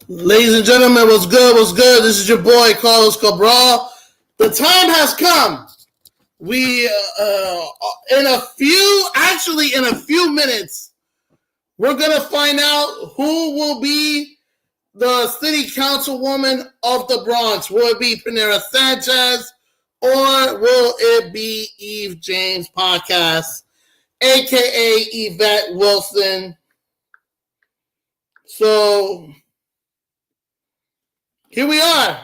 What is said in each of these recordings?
Ladies and gentlemen, what's good? What's good? This is your boy Carlos Cabral. The time has come. We in a few minutes, we're gonna find out who will be the city councilwoman of the Bronx. Will it be Panera Sanchez or will it be Eve James Podcast, aka Yvette Wilson? So here we are.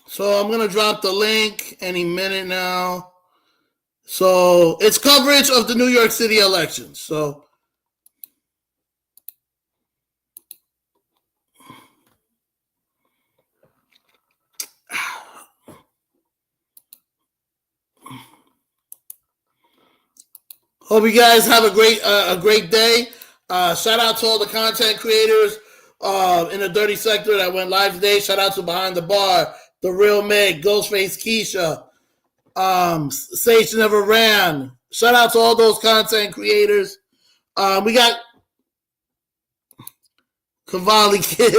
So I'm going to drop the link any minute now. So it's coverage of the New York City elections. So hope you guys have a great day. Shout out to all the content creators in the dirty sector that went live today. Shout out to Behind the Bar, The Real Meg, Ghostface Keisha, Sage Never Ran. Shout out to all those content creators. We got Cavalli Kid.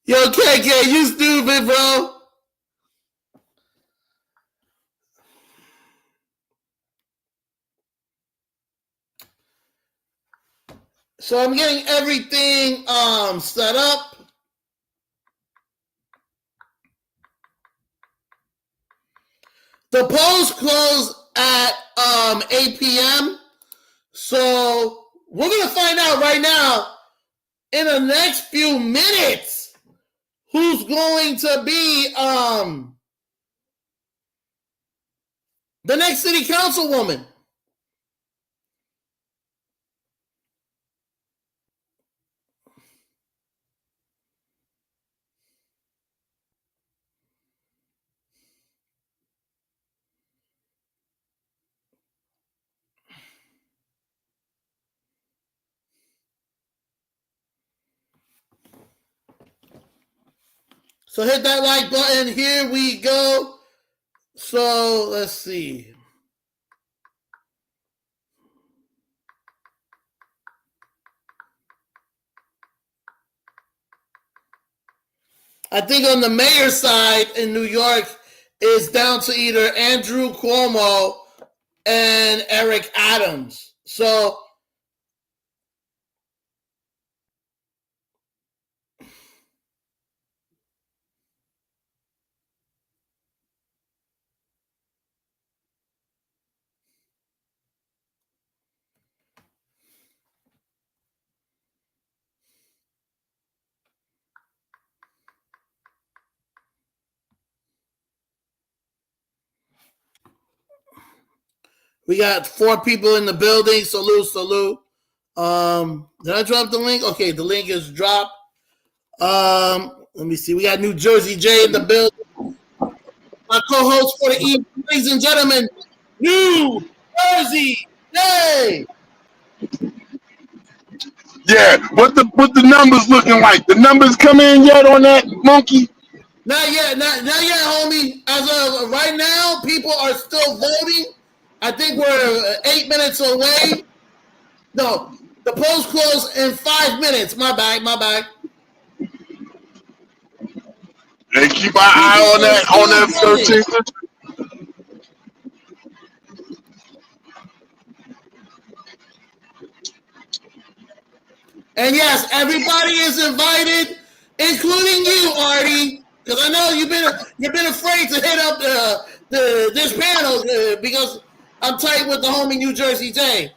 Yo, KK, you stupid, bro. So I'm getting everything set up. The polls close at 8 p.m. So we're going to find out right now in the next few minutes who's going to be the next city councilwoman. So hit that like button. Here we go. So let's see. I think on the mayor's side in New York is down to either Andrew Cuomo and Eric Adams. So we got 4 people in the building. Salute. Did I drop the link? Okay, the link is dropped. Let me see. We got New Jersey Jay in the building. My co-host for the evening, ladies and gentlemen, New Jersey Jay. Yeah, what the numbers looking like? The numbers come in yet on that monkey? Not yet, homie. As of right now, people are still voting. I think we're 8 minutes away. No, the polls close in 5 minutes. My bad. Hey, keep an eye on that 13th. And yes, everybody is invited, including you, Artie, because I know you've been afraid to hit up this panel because I'm tight with the homie New Jersey Jay.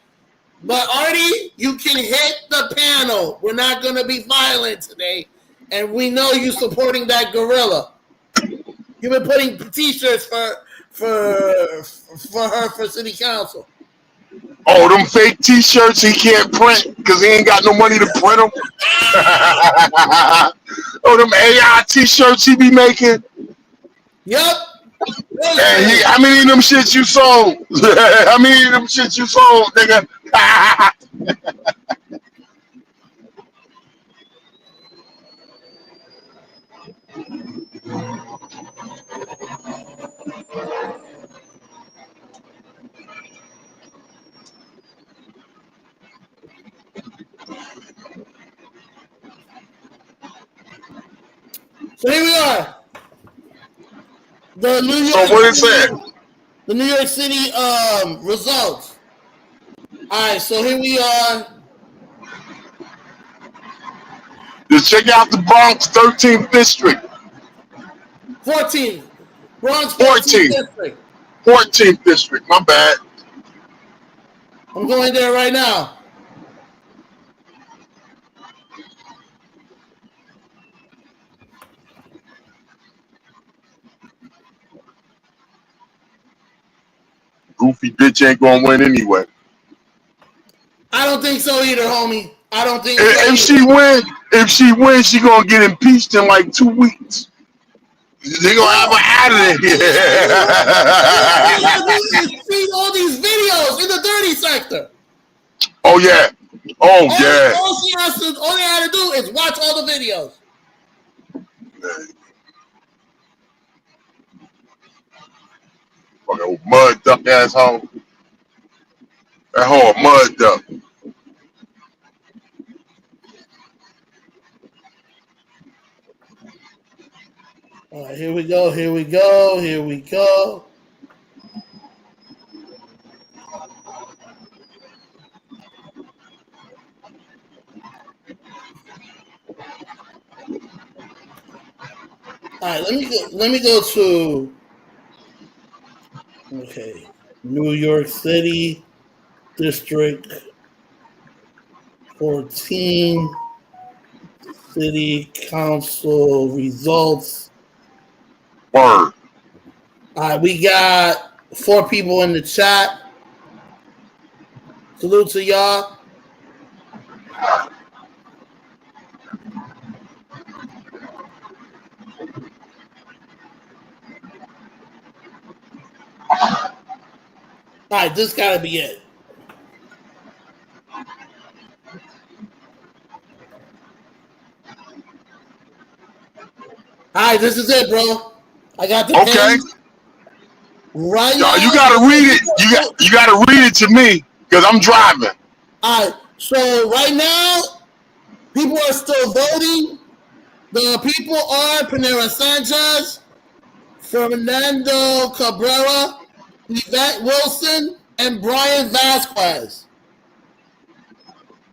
But Artie, you can hit the panel. We're not going to be violent today, and we know you supporting that gorilla. You've been putting T-shirts for her for city council. Oh, them fake T-shirts he can't print because he ain't got no money to print them. Oh, them AI T-shirts he be making. Yep. And how many of them shits you sold? How many of them shits you sold, nigga? So here we are. The New So York what it City, said? the New York City results. All right, so here we are. Just check out the Bronx 13th district. 14. Bronx 14th 14th. district. 14th district. My bad. I'm going there right now. Goofy bitch ain't gonna win anyway. I don't think so either, homie. I don't think so If either. she wins, she gonna get impeached in like 2 weeks. They gonna have her out of there. All you gotta do is see all these videos in the dirty sector. Oh yeah. Oh yeah. All they had to do is watch all the videos. Fucking old mud duck asshole. That whole mud duck. All right, here we go. Here we go. Here we go. All right, let me go to New York City District 14 City Council results. Word. All right, we got 4 people in the chat. Salute to y'all. All right, this gotta be it. All right, this is it, bro. I got the Okay. pen right Yo, now. you gotta read it. You gotta read it to me because I'm driving. All right, so right now, people are still voting. The people are Panera Sanchez, Fernando Cabrera, Yvette Wilson, and Brian Vasquez.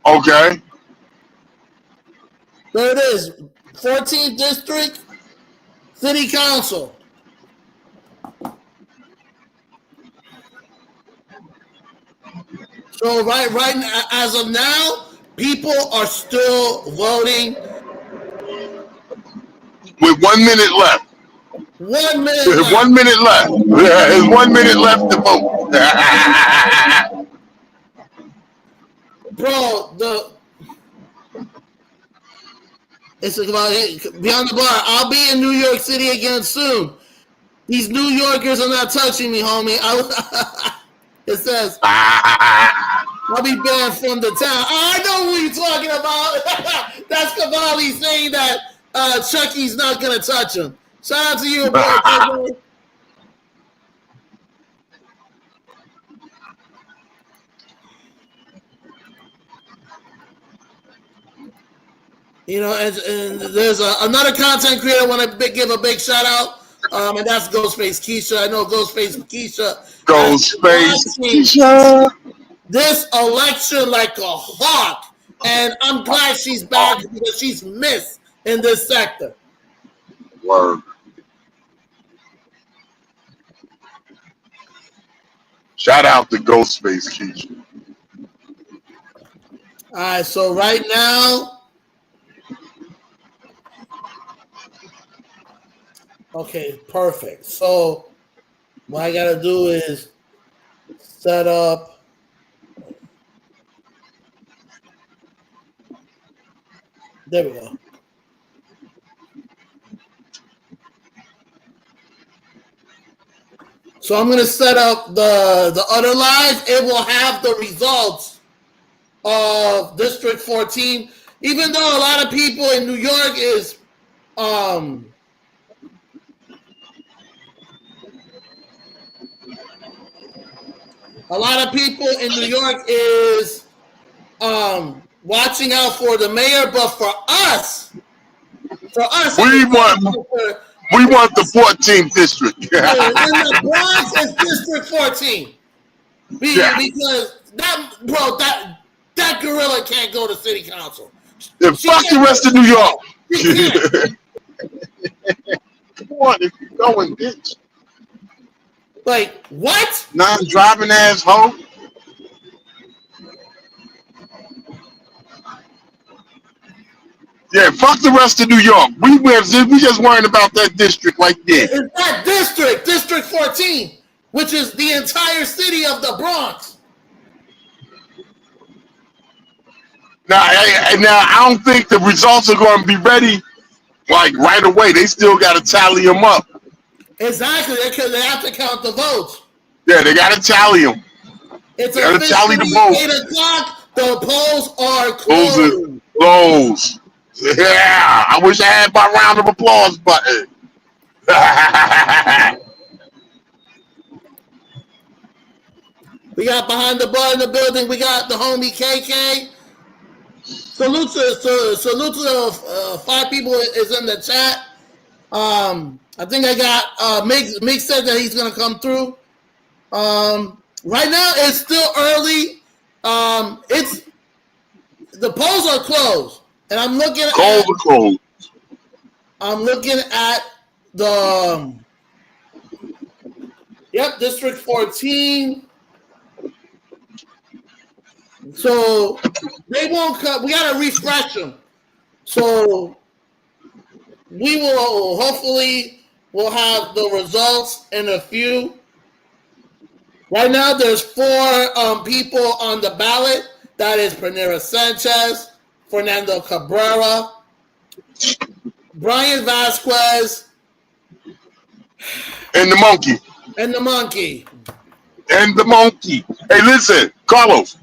Okay. There it is. 14th District City Council. So right now, as of now, people are still voting. With 1 minute left. 1 minute With left. 1 minute left. There's 1 minute left to vote. Bro, it's about beyond the bar. I'll be in New York City again soon. These New Yorkers are not touching me, homie. It says I'll be banned from the town. Oh, I know what you're talking about. That's Cavalli saying that Chucky's not gonna touch him. Shout out to you, boy. You know, and there's another content creator I want to give a big shout out, and that's Ghostface Keisha. I know Ghostface Keisha has been Ghostface watching Keisha. this election like a hawk, and I'm glad she's back because she's missed in this sector. Word. Shout out to Ghostface Keisha. All right, so right now, okay, perfect. So what I gotta do is set up. There we go. So I'm gonna set up the other live. It will have the results of District 14. Even though a lot of people in New York is a lot of people in New York is watching out for the mayor, but for us, For us, We want the 14th district. in the Bronx is District 14. Yeah. Because that gorilla can't go to city council. And fuck the rest of New York. She can't. Come on, if you're going, bitch. Like, what? Non-driving asshole. Yeah, fuck the rest of New York. We just worrying about that district right there. It's that district, District 14, which is the entire city of the Bronx. Now, I don't think the results are going to be ready like right away. They still got to tally them up. Exactly, because they have to count the votes. Yeah, they got to tally them. It's got to tally the votes. 8 o'clock. The polls are closed. closed. Yeah, I wish I had my round of applause button. We got behind the bar in the building. We got the homie KK. Salute to 5 people is in the chat. I think I got Mick said that he's gonna come through. Right now it's still early. It's the polls are closed, and I'm looking at the District 14. So they won't come. We gotta refresh them. So we will hopefully we'll have the results in a few. Right now, there's 4 people on the ballot. That is Panera Sanchez, Fernando Cabrera, Brian Vasquez, and the monkey. Hey, listen, Carlos.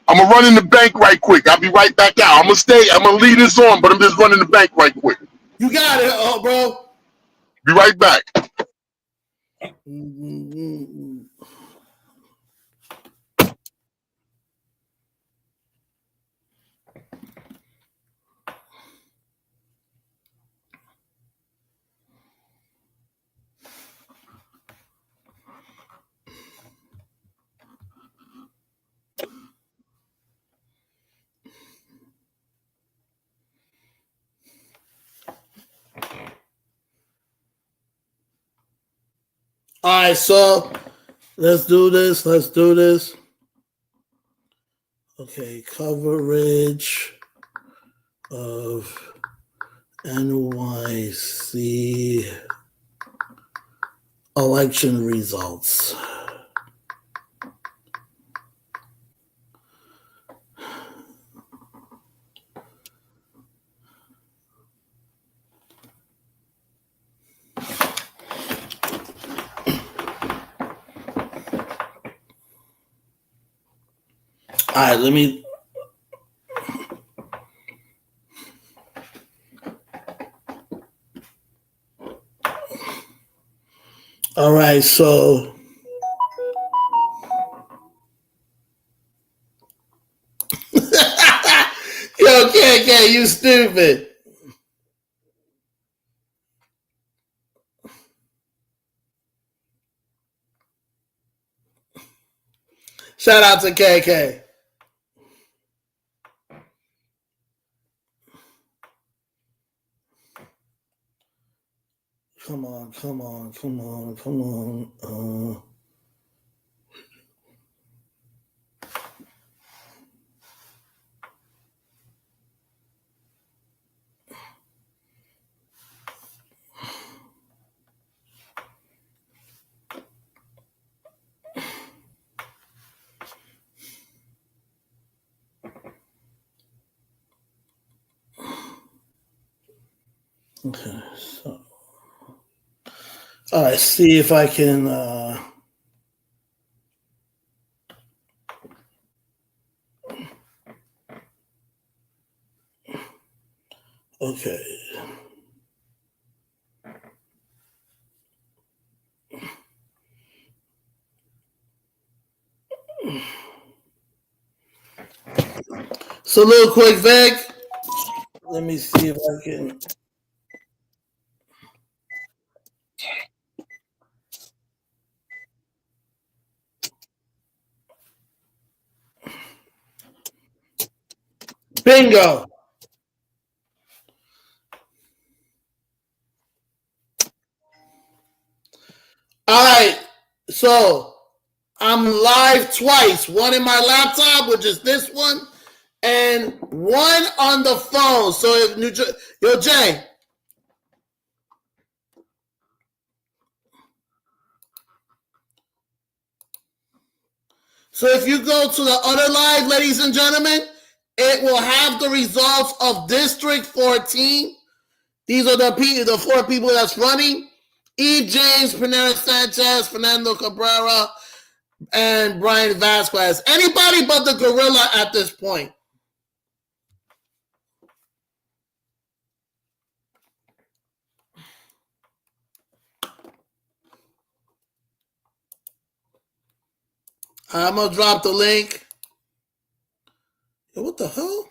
I'm gonna run in the bank right quick. I'll be right back out. I'm gonna leave this on, but I'm just running the bank right quick. You got it, bro. Be right back. All right, so let's do this. Okay, coverage of NYC election results. All right, let me. All right, so. Yo, KK, you stupid. Shout out to KK. Come on. Okay, so. All right, see if I can. Okay. So, real quick, Vic. Let me see if I can. Bingo. All right. So I'm live twice. One in my laptop, which is this one, and one on the phone. So if yo, Jay. So if you go to the other live, ladies and gentlemen, it will have the results of District 14. These are the 4 people that's running. E. James, Pinera Sanchez, Fernando Cabrera, and Brian Vasquez. Anybody but the gorilla at this point. I'm going to drop the link. What the hell?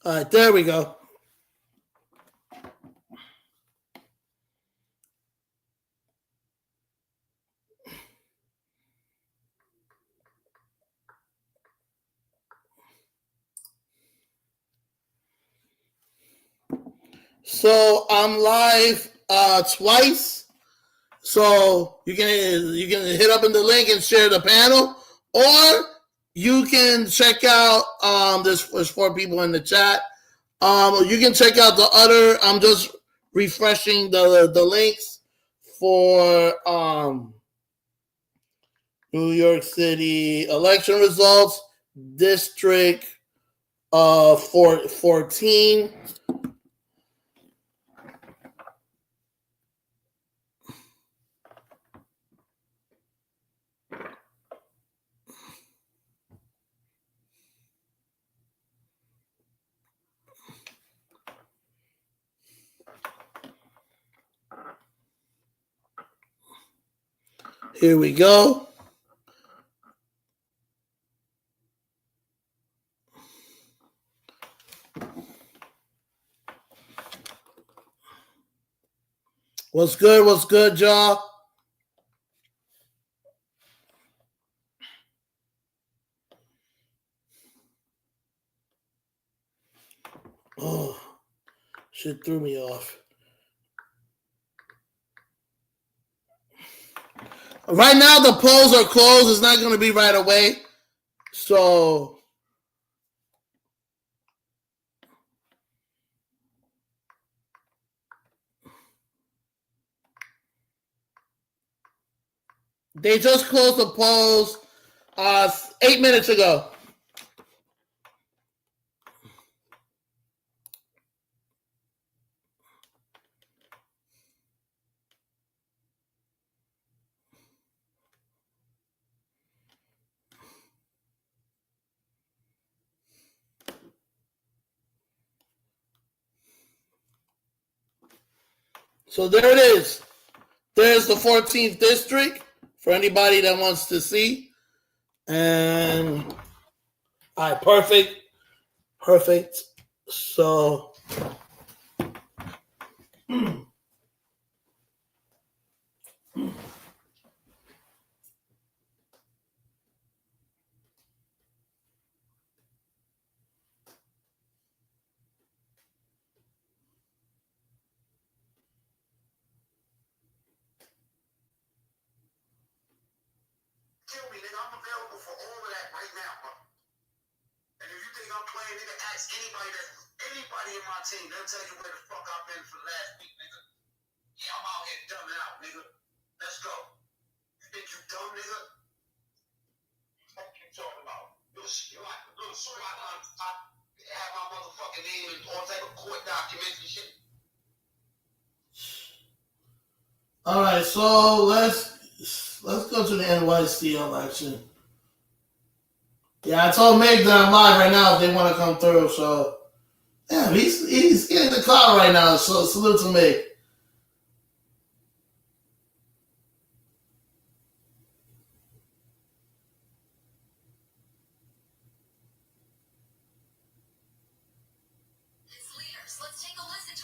All right, there we go. So I'm live twice. So you can hit up in the link and share the panel, or you can check out there's 4 people in the chat. You can check out the other. I'm just refreshing the links for New York City election results, District 14. Here we go. What's good? What's good, y'all? Oh, shit threw me off. Right now, the polls are closed. It's not going to be right away. So they just closed the polls 8 minutes ago. So there it is. There's the 14th district for anybody that wants to see. And all right, perfect. So Kill me, nigga. I'm available for all of that right now, bro. And if you think I'm playing, nigga, ask anybody in my team. They'll tell you where the fuck I've been for the last week, nigga. Yeah, I'm out here dumbing out, nigga. Let's go. You think you dumb, nigga? What you talking about? You're like a little sort I have my motherfucking name in all type of court documents and shit. all right, so let's go to the NYC election. Yeah, I told Meg that I'm live right now if they want to come through. So yeah, he's getting the clout right now. So salute to Meg.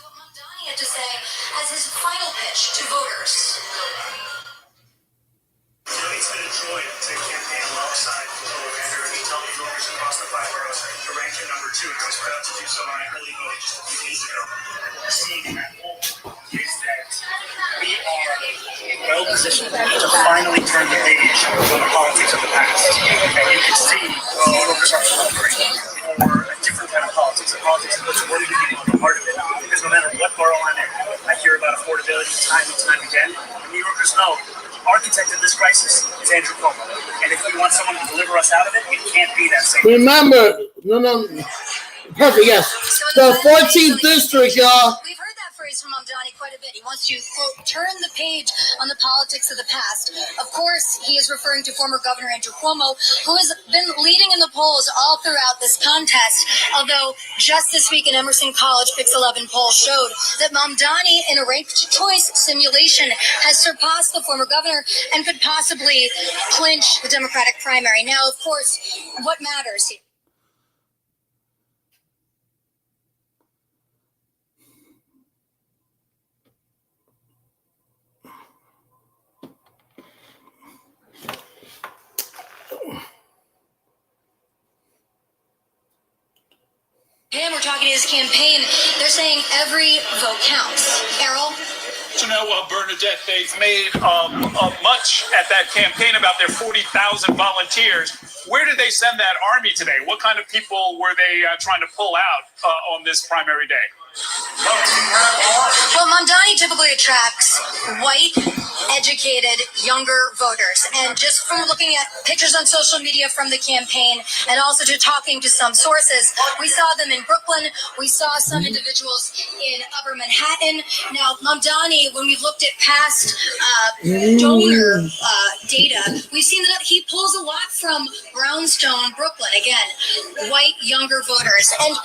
what Mamdani had to say as his final pitch to voters. It's been a joy to campaign alongside Alexander and tell the voters across the 5 boroughs to rank him number 2. I was proud to do so on an early vote just a few days ago. What we're seeing in that poll is that we are well positioned to finally turn the page on the politics of the past. And you can see New Yorkers are hungry for a different kind of politics, a politics that puts working people at the heart of it. Because no matter what borough I'm in, I hear about affordability time and time again. And New Yorkers know architect of this crisis is Andrew Cuomo. And if we want someone to deliver us out of it, it can't be that same. Remember, perfect, yes. The 14th district, y'all. We've heard that phrase from Mamdani quite a bit. He wants to, quote, turn the page on the politics of the past. Of course, he is referring to former Governor Andrew Cuomo, who has been leading in the polls all throughout this contest. Although just this week an Emerson College Pix 11 poll showed that Mamdani, in a ranked choice simulation, has surpassed the former governor and could possibly clinch the Democratic primary. Now, of course, what matters here? Him, we're talking to his campaign. They're saying every vote counts. Errol? You know, Bernadette, they've made much at that campaign about their 40,000 volunteers. Where did they send that army today? What kind of people were they trying to pull out on this primary day? Well, Mamdani typically attracts white, educated, younger voters. And just from looking at pictures on social media from the campaign and also to talking to some sources, we saw them in Brooklyn. We saw some individuals in Upper Manhattan. Now, Mamdani, when we've looked at past donor data, we've seen that he pulls a lot from Brownstone, Brooklyn. Again, white, younger voters. And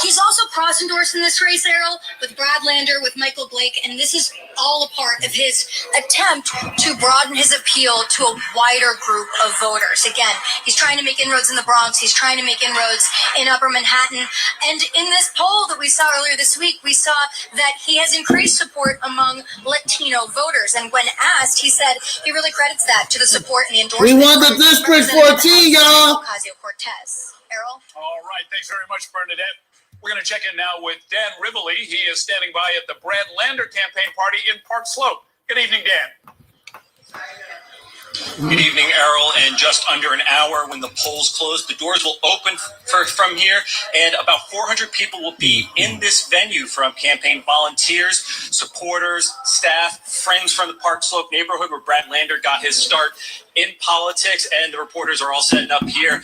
he's also cross-endorsed in this race, Errol, with Brad Lander, with Michael Blake, and this is all a part of his attempt to broaden his appeal to a wider group of voters. Again, he's trying to make inroads in the Bronx, he's trying to make inroads in Upper Manhattan, and in this poll that we saw earlier this week, we saw that he has increased support among Latino voters, and when asked, he said he really credits that to the support and the endorsement. We won the District 14, y'all. Ocasio-Cortez. Errol? All right, thanks very much, Bernadette. We're going to check in now with Dan Rivoli. He is standing by at the Brad Lander campaign party in Park Slope. Good evening, Dan. Good evening, Errol. In just under an hour, when the polls close, the doors will open from here, and about 400 people will be in this venue, from campaign volunteers, supporters, staff, friends from the Park Slope neighborhood where Brad Lander got his start in politics, and the reporters are all setting up here.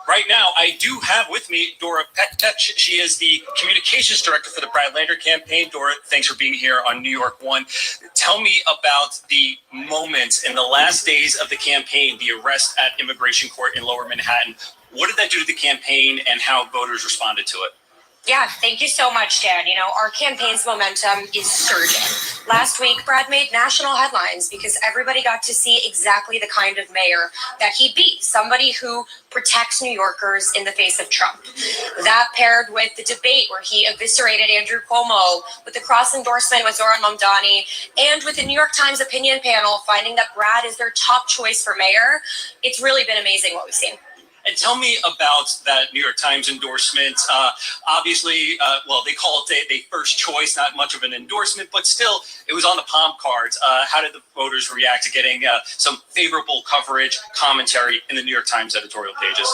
Right now, I do have with me Dora Petek. She is the communications director for the Brad Lander campaign. Dora, thanks for being here on New York One. Tell me about the moments in the last days of the campaign, the arrest at Immigration Court in Lower Manhattan. What did that do to the campaign and how voters responded to it? Yeah, thank you so much, Dan. You know, our campaign's momentum is surging. Last week, Brad made national headlines because everybody got to see exactly the kind of mayor that he'd be, somebody who protects New Yorkers in the face of Trump. That paired with the debate where he eviscerated Andrew Cuomo, with the cross-endorsement with Zohran Mamdani, and with the New York Times opinion panel finding that Brad is their top choice for mayor. It's really been amazing what we've seen. And tell me about that New York Times endorsement. Obviously, they call it a first choice, not much of an endorsement, but still, it was on the palm cards. How did the voters react to getting some favorable coverage, commentary in the New York Times editorial pages?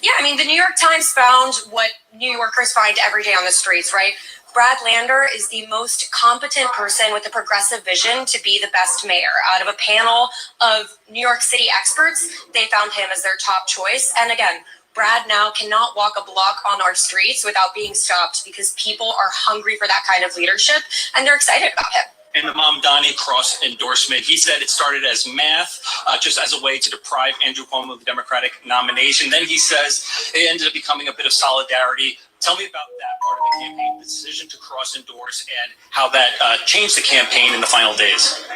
Yeah, I mean, the New York Times found what New Yorkers find every day on the streets, right? Brad Lander is the most competent person with a progressive vision to be the best mayor. Out of a panel of New York City experts, they found him as their top choice. And again, Brad now cannot walk a block on our streets without being stopped because people are hungry for that kind of leadership and they're excited about him. And the Mamdani cross endorsement, he said it started as math, just as a way to deprive Andrew Cuomo of the Democratic nomination. Then he says it ended up becoming a bit of solidarity Tell me about that part of the campaign, the decision to cross-endorse, and how that changed the campaign in the final days.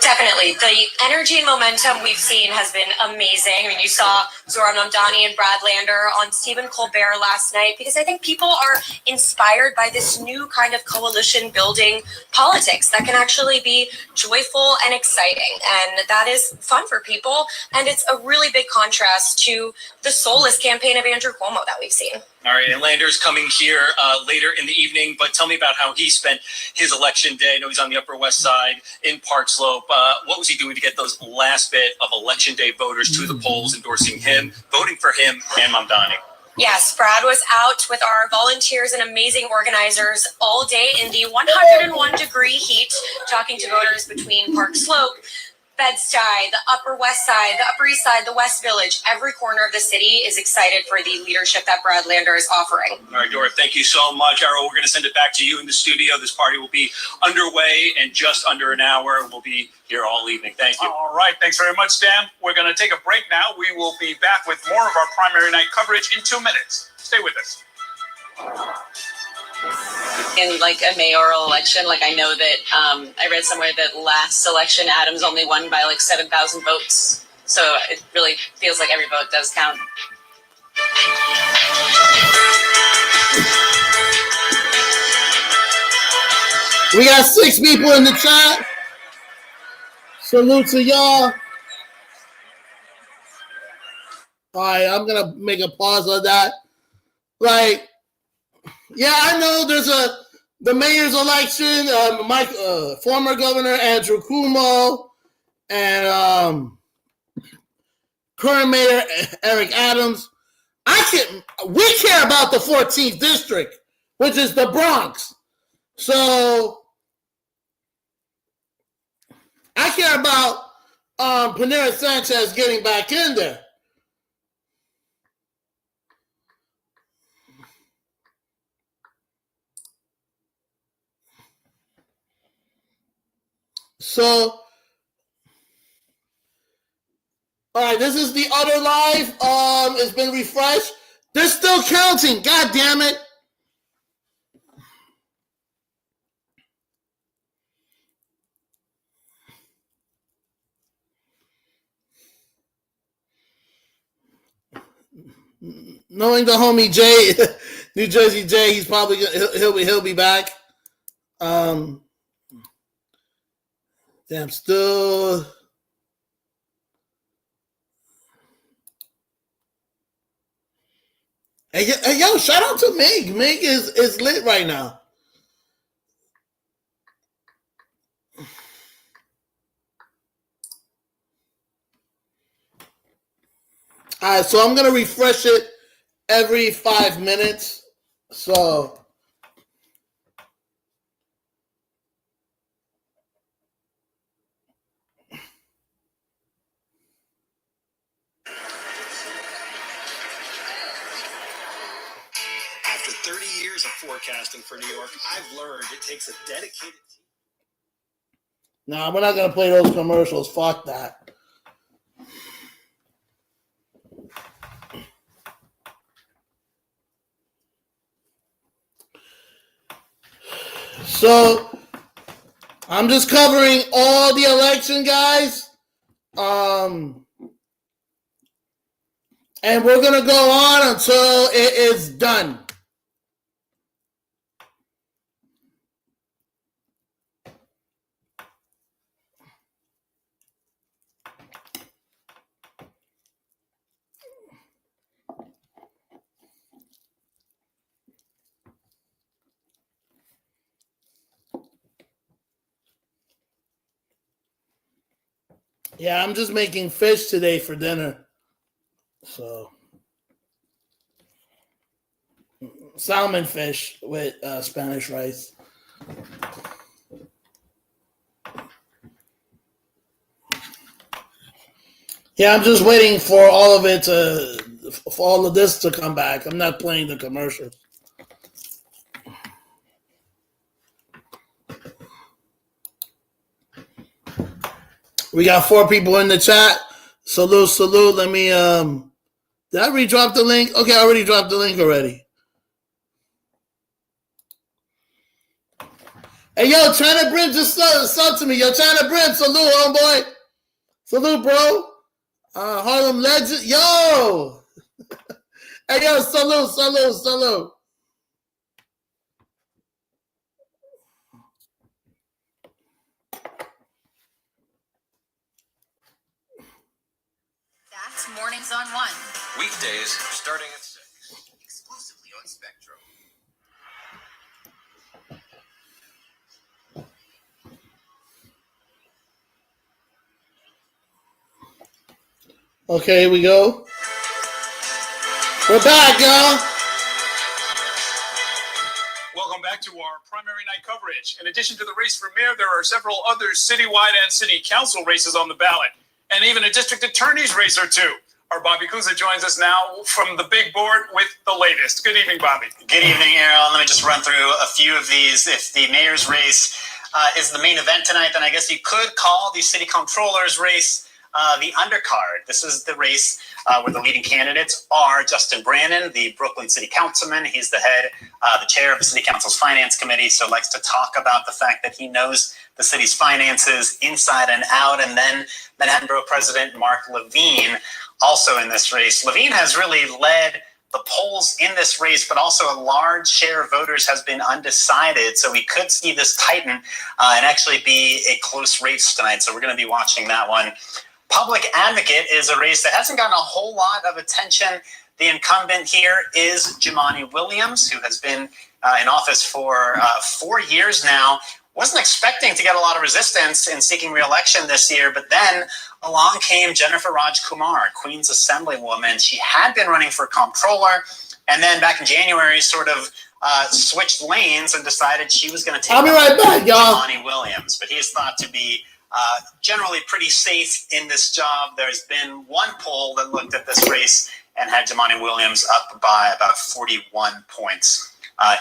Definitely. The energy and momentum we've seen has been amazing. I mean, you saw Zohran Mamdani and Brad Lander on Stephen Colbert last night, because I think people are inspired by this new kind of coalition building politics that can actually be joyful and exciting. And that is fun for people. And it's a really big contrast to the soulless campaign of Andrew Cuomo that we've seen. All right, and Lander's coming here later in the evening, but tell me about how he spent his election day. I know he's on the Upper West Side in Park Slope. What was he doing to get those last bit of election day voters to the polls, endorsing him, voting for him and Mamdani? Yes, Brad was out with our volunteers and amazing organizers all day in the 101-degree heat, talking to voters between Park Slope, Bed-Stuy, the Upper West Side, the Upper East Side, the West Village. Every corner of the city is excited for the leadership that Brad Lander is offering. All right, Dora, thank you so much. Errol, we're going to send it back to you in the studio. This party will be underway in just under an hour. We'll be here all evening. Thank you. All right. Thanks very much, Dan. We're going to take a break now. We will be back with more of our primary night coverage in 2 minutes. Stay with us. In like a mayoral election, like I know that I read somewhere that last election Adams only won by like 7,000 votes. So it really feels like every vote does count. We got 6 people in the chat. Salute to y'all. All right, I'm gonna make a pause on that. Like, yeah, I know there's the mayor's election. Former Governor Andrew Cuomo and current Mayor Eric Adams. We care about the 14th district, which is the Bronx. So I care about Panera Sanchez getting back in there. So, all right, this is the other live. It's been refreshed. They're still counting. God damn it. Knowing the homie Jay, New Jersey Jay, he's probably he'll be back. Damn, still. Hey, yo, shout out to Mig. Mig is lit right now. All right, so I'm going to refresh it every 5 minutes. So. After 30 years of forecasting for New York, I've learned it takes a dedicated team. Nah, we're not going to play those commercials. Fuck that. So, I'm just covering all the election, guys. And we're going to go on until it is done. Yeah, I'm just making fish today for dinner. So, salmon fish with Spanish rice. Yeah, I'm just waiting for all of it for all of this to come back. I'm not playing the commercials. We got 4 people in the chat. Salute. Let me, did I redrop the link? Okay, I already dropped the link already. Hey, yo, China Brim just sub to me. Yo, China Brim, salute, homeboy. Salute, bro. Harlem Legend. Yo. Hey, yo, salute. That's Mornings on One. Weekdays starting at 6. Exclusively on Spectrum. Okay, here we go. We're back, y'all. Welcome back to our primary night coverage. In addition to the race for mayor, there are several other citywide and city council races on the ballot, and even a district attorney's race or two. Our Bobby Kuza joins us now from the big board with the latest. Good evening, Bobby. Good evening, Errol. Let me just run through a few of these. If the mayor's race is the main event tonight, then I guess you could call the city controller's race the undercard. This is the race where the leading candidates are Justin Brannan, the Brooklyn city councilman. He's the head, the chair of the city council's finance committee, so likes to talk about the fact that he knows the city's finances inside and out. And then Manhattan Borough President Mark Levine, also in this race. Levine has really led the polls in this race, but also a large share of voters has been undecided. So we could see this tighten and actually be a close race tonight. So we're going to be watching that one. Public advocate is a race that hasn't gotten a whole lot of attention. The incumbent here is Jumaane Williams, who has been in office for 4 years now. Wasn't expecting to get a lot of resistance in seeking re-election this year, but then along came Jennifer Raj Kumar, Queens Assemblywoman. She had been running for comptroller, and then back in January sort of switched lanes and decided she was going to take I'll be right back, y'all. Jumaane Williams. But he is thought to be generally pretty safe in this job. There's been one poll that looked at this race and had Jumaane Williams up by about 41 points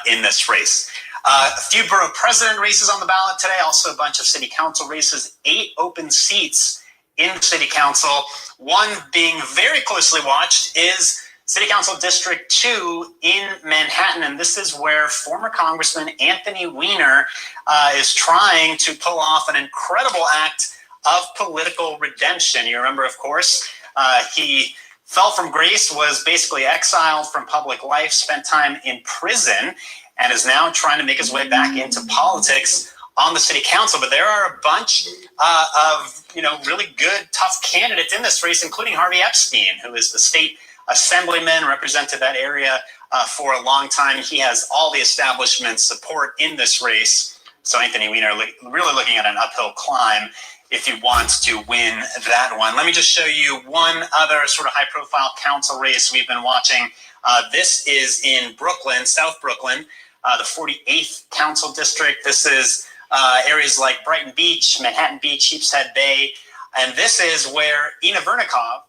in this race. A few borough president races on the ballot today, also a bunch of city council races, 8 open seats in city council. One being very closely watched is City Council District 2 in Manhattan, and this is where former Congressman Anthony Weiner is trying to pull off an incredible act of political redemption. You remember, of course, he fell from grace, was basically exiled from public life, spent time in prison, and is now trying to make his way back into politics on the city council. But there are a bunch of really good, tough candidates in this race, including Harvey Epstein, who is the state assemblyman, represented that area for a long time. He has all the establishment support in this race. So Anthony Weiner really looking at an uphill climb if he wants to win that one. Let me just show you one other sort of high-profile council race we've been watching. This is in Brooklyn, South Brooklyn, the 48th Council District. This is areas like Brighton Beach, Manhattan Beach, Sheepshead Bay. And this is where Ina Vernikov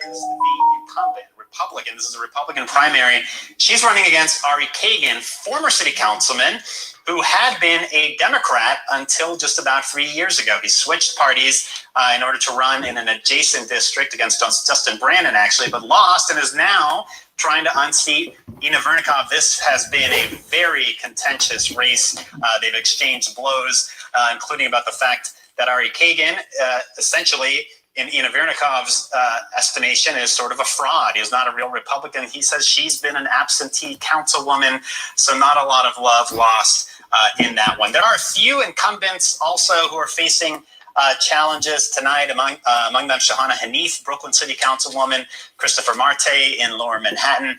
is the incumbent Republican. This is a Republican primary. She's running against Ari Kagan, former city councilman, who had been a Democrat until just about 3 years ago. He switched parties in order to run in an adjacent district against Justin Brannan, actually, but lost and is now trying to unseat Ina Vernikov. This has been a very contentious race. They've exchanged blows, including about the fact that Ari Kagan, essentially, in Ina Vernikov's estimation, is sort of a fraud. He's not a real Republican. He says she's been an absentee councilwoman, so not a lot of love lost in that one. There are a few incumbents also who are facing challenges tonight, among them Shahana Hanif, Brooklyn City Councilwoman, Christopher Marte in Lower Manhattan.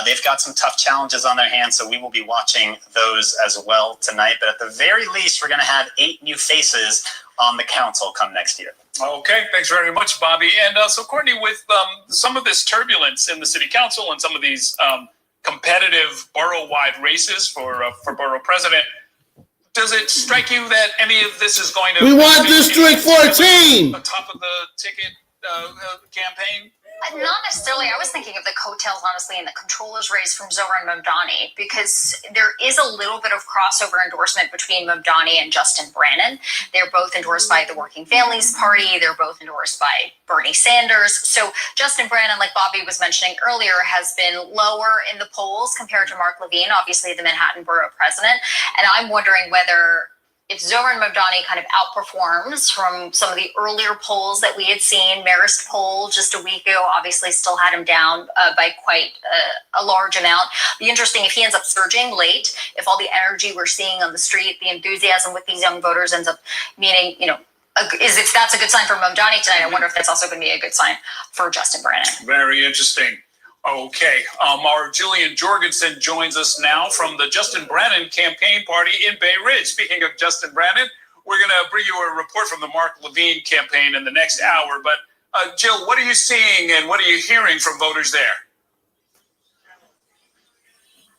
They've got some tough challenges on their hands, so we will be watching those as well tonight. But at the very least, we're going to have 8 new faces on the council come next year. Okay, thanks very much, Bobby. And so, Courtney, with some of this turbulence in the city council and some of these competitive borough-wide races for borough president, does it strike you that any of this is going to... We want District 14! ...on top of the ticket campaign? Not necessarily. I was thinking of the coattails, honestly, in the controller's race from Zohran Mamdani, because there is a little bit of crossover endorsement between Mamdani and Justin Brannan. They're both endorsed by the Working Families Party. They're both endorsed by Bernie Sanders. So Justin Brannan, like Bobby was mentioning earlier, has been lower in the polls compared to Mark Levine, obviously the Manhattan Borough president. And I'm wondering whether if Zohran Mamdani kind of outperforms from some of the earlier polls that we had seen, Marist poll just a week ago obviously still had him down by quite a large amount. It'd be interesting if he ends up surging late, if all the energy we're seeing on the street, the enthusiasm with these young voters ends up meaning, if that's a good sign for Mamdani tonight, I wonder if that's also going to be a good sign for Justin Brannan. Very interesting. Okay, our Jillian Jorgensen joins us now from the Justin Brannan campaign party in Bay Ridge. Speaking of Justin Brannan, we're going to bring you a report from the Mark Levine campaign in the next hour. But Jill, what are you seeing and what are you hearing from voters there?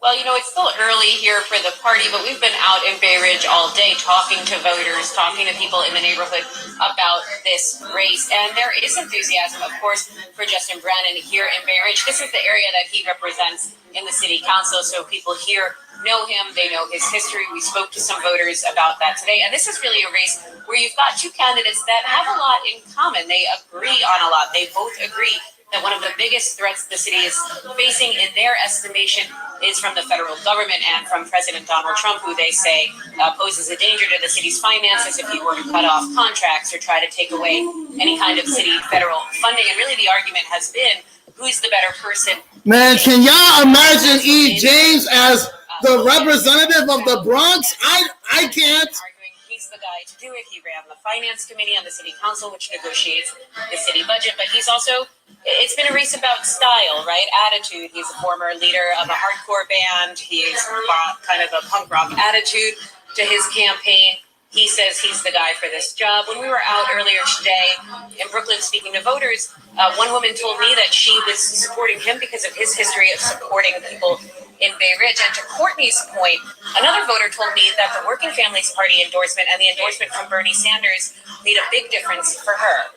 Well, it's still early here for the party, but we've been out in Bay Ridge all day talking to voters, talking to people in the neighborhood about this race. And there is enthusiasm, of course, for Justin Brannan here in Bay Ridge. This is the area that he represents in the city council. So people here know him. They know his history. We spoke to some voters about that today. And this is really a race where you've got two candidates that have a lot in common. They agree on a lot. They both agree that one of the biggest threats the city is facing in their estimation is from the federal government and from President Donald Trump, who they say poses a danger to the city's finances if he were to cut off contracts or try to take away any kind of city federal funding. And really the argument has been, who's the better person? Man, can y'all imagine E. James as the representative of the Bronx? I can't. He's the guy to do it. He ran the finance committee on the city council, which negotiates the city budget. But he's also, it's been a race about style, right? Attitude. He's a former leader of a hardcore band. He's brought kind of a punk rock attitude to his campaign. He says he's the guy for this job. When we were out earlier today in Brooklyn speaking to voters, one woman told me that she was supporting him because of his history of supporting people in Bay Ridge. And to Courtney's point, another voter told me that the Working Families Party endorsement and the endorsement from Bernie Sanders made a big difference for her.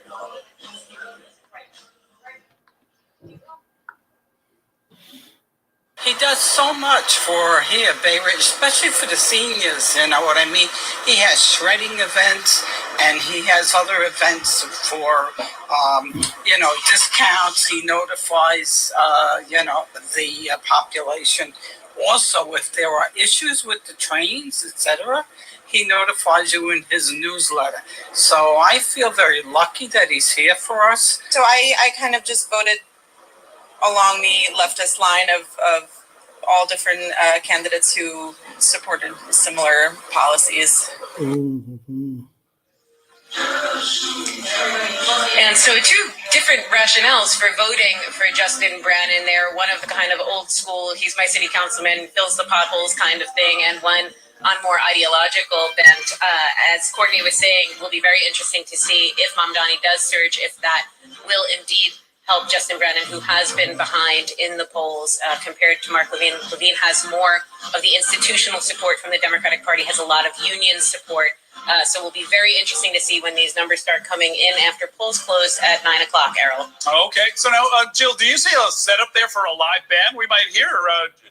He does so much for here, Bay Ridge, especially for the seniors, you know what I mean? He has shredding events, and he has other events for, discounts. He notifies, the population. Also, if there are issues with the trains, etc., he notifies you in his newsletter. So I feel very lucky that he's here for us. So I kind of just voted along the leftist line of all different candidates who supported similar policies. Mm-hmm. And so two different rationales for voting for Justin Brannan there. One of the kind of old school, he's my city councilman, fills the potholes kind of thing, and one on more ideological bent. As Courtney was saying, will be very interesting to see if Mamdani does surge, if that will indeed help Justin Brannan, who has been behind in the polls compared to Mark Levine. Levine has more of the institutional support from the Democratic Party, has a lot of union support. So it will be very interesting to see when these numbers start coming in after polls close at 9 o'clock, Errol. Okay. So now, Jill, do you see a setup there for a live band? We might hear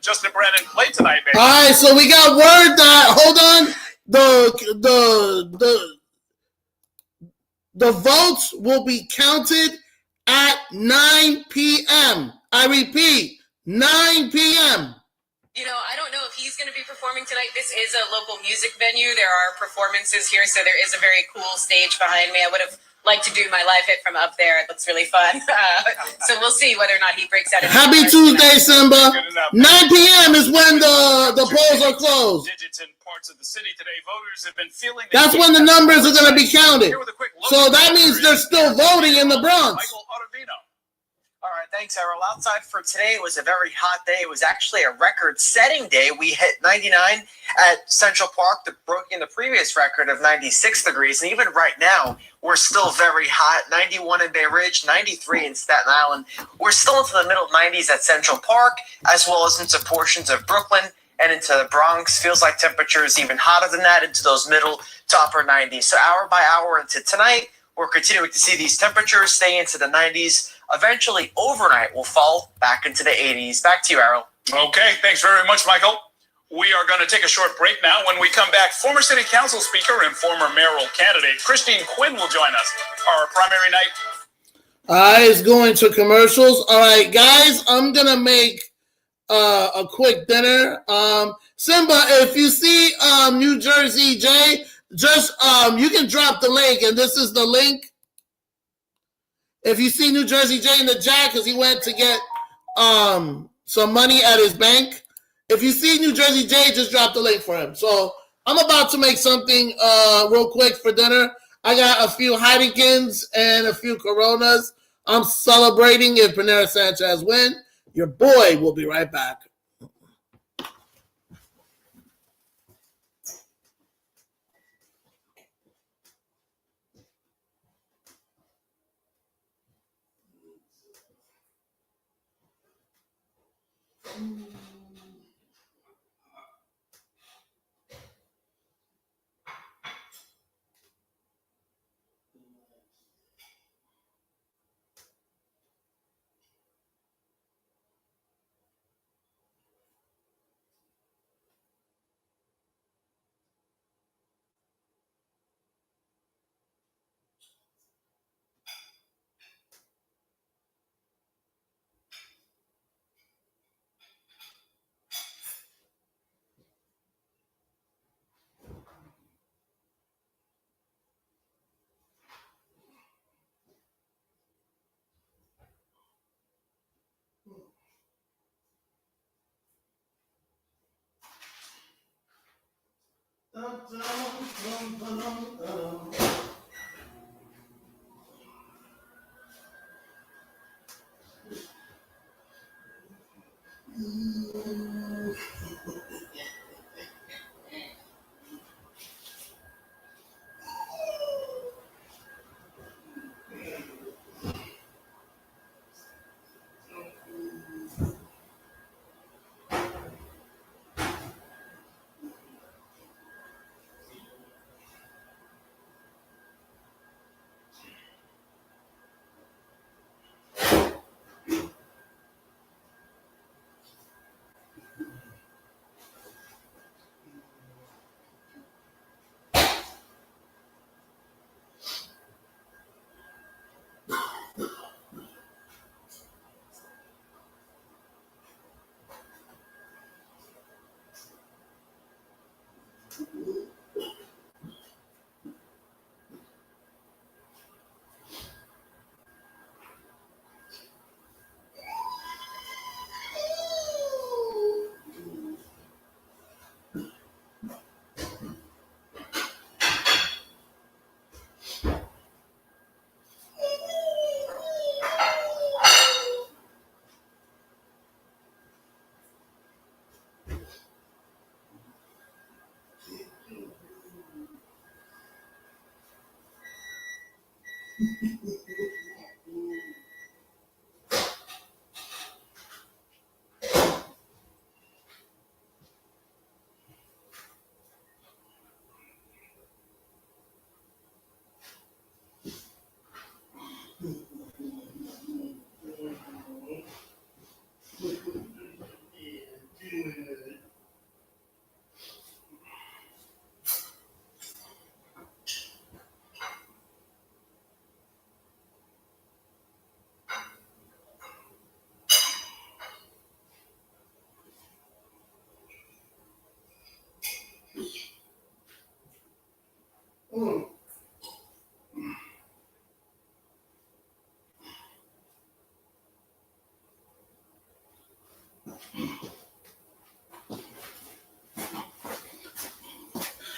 Justin Brannan play tonight, maybe. All right, so we got word that, hold on, the votes will be counted at 9 p.m. I repeat, 9 p.m. I don't know if he's going to be performing tonight. This is a local music venue. There are performances here, so there is a very cool stage behind me. I would have liked to do my live hit from up there. It looks really fun. So we'll see whether or not he breaks out. Happy Tuesday, Simba. 9 p.m. is when the polls are closed. Digits in parts of the city today. Voters have been feeling. That's when the numbers are going to be counted. So that means they're still voting in the Bronx. All right, thanks, Errol. Outside for today, it was a very hot day. It was actually a record-setting day. We hit 99 at Central Park, broken the previous record of 96 degrees. And even right now, we're still very hot. 91 in Bay Ridge, 93 in Staten Island. We're still into the middle 90s at Central Park, as well as into portions of Brooklyn and into the Bronx. Feels like temperatures even hotter than that, into those middle to upper 90s. So hour by hour into tonight, we're continuing to see these temperatures stay into the 90s. Eventually, overnight, will fall back into the 80s. Back to you, Errol. Okay, thanks very much, Michael. We are going to take a short break now. When we come back, former city council speaker and former mayoral candidate Christine Quinn will join us. Our primary night is going to commercials. All right, guys, I'm going to make a quick dinner. Simba, if you see New Jersey J, just you can drop the link, and this is the link. If you see New Jersey Jay in the chat, because he went to get some money at his bank. If you see New Jersey Jay, just drop the link for him. So I'm about to make something real quick for dinner. I got a few Heineken's and a few Coronas. I'm celebrating if Panera Sanchez win. Your boy will be right back.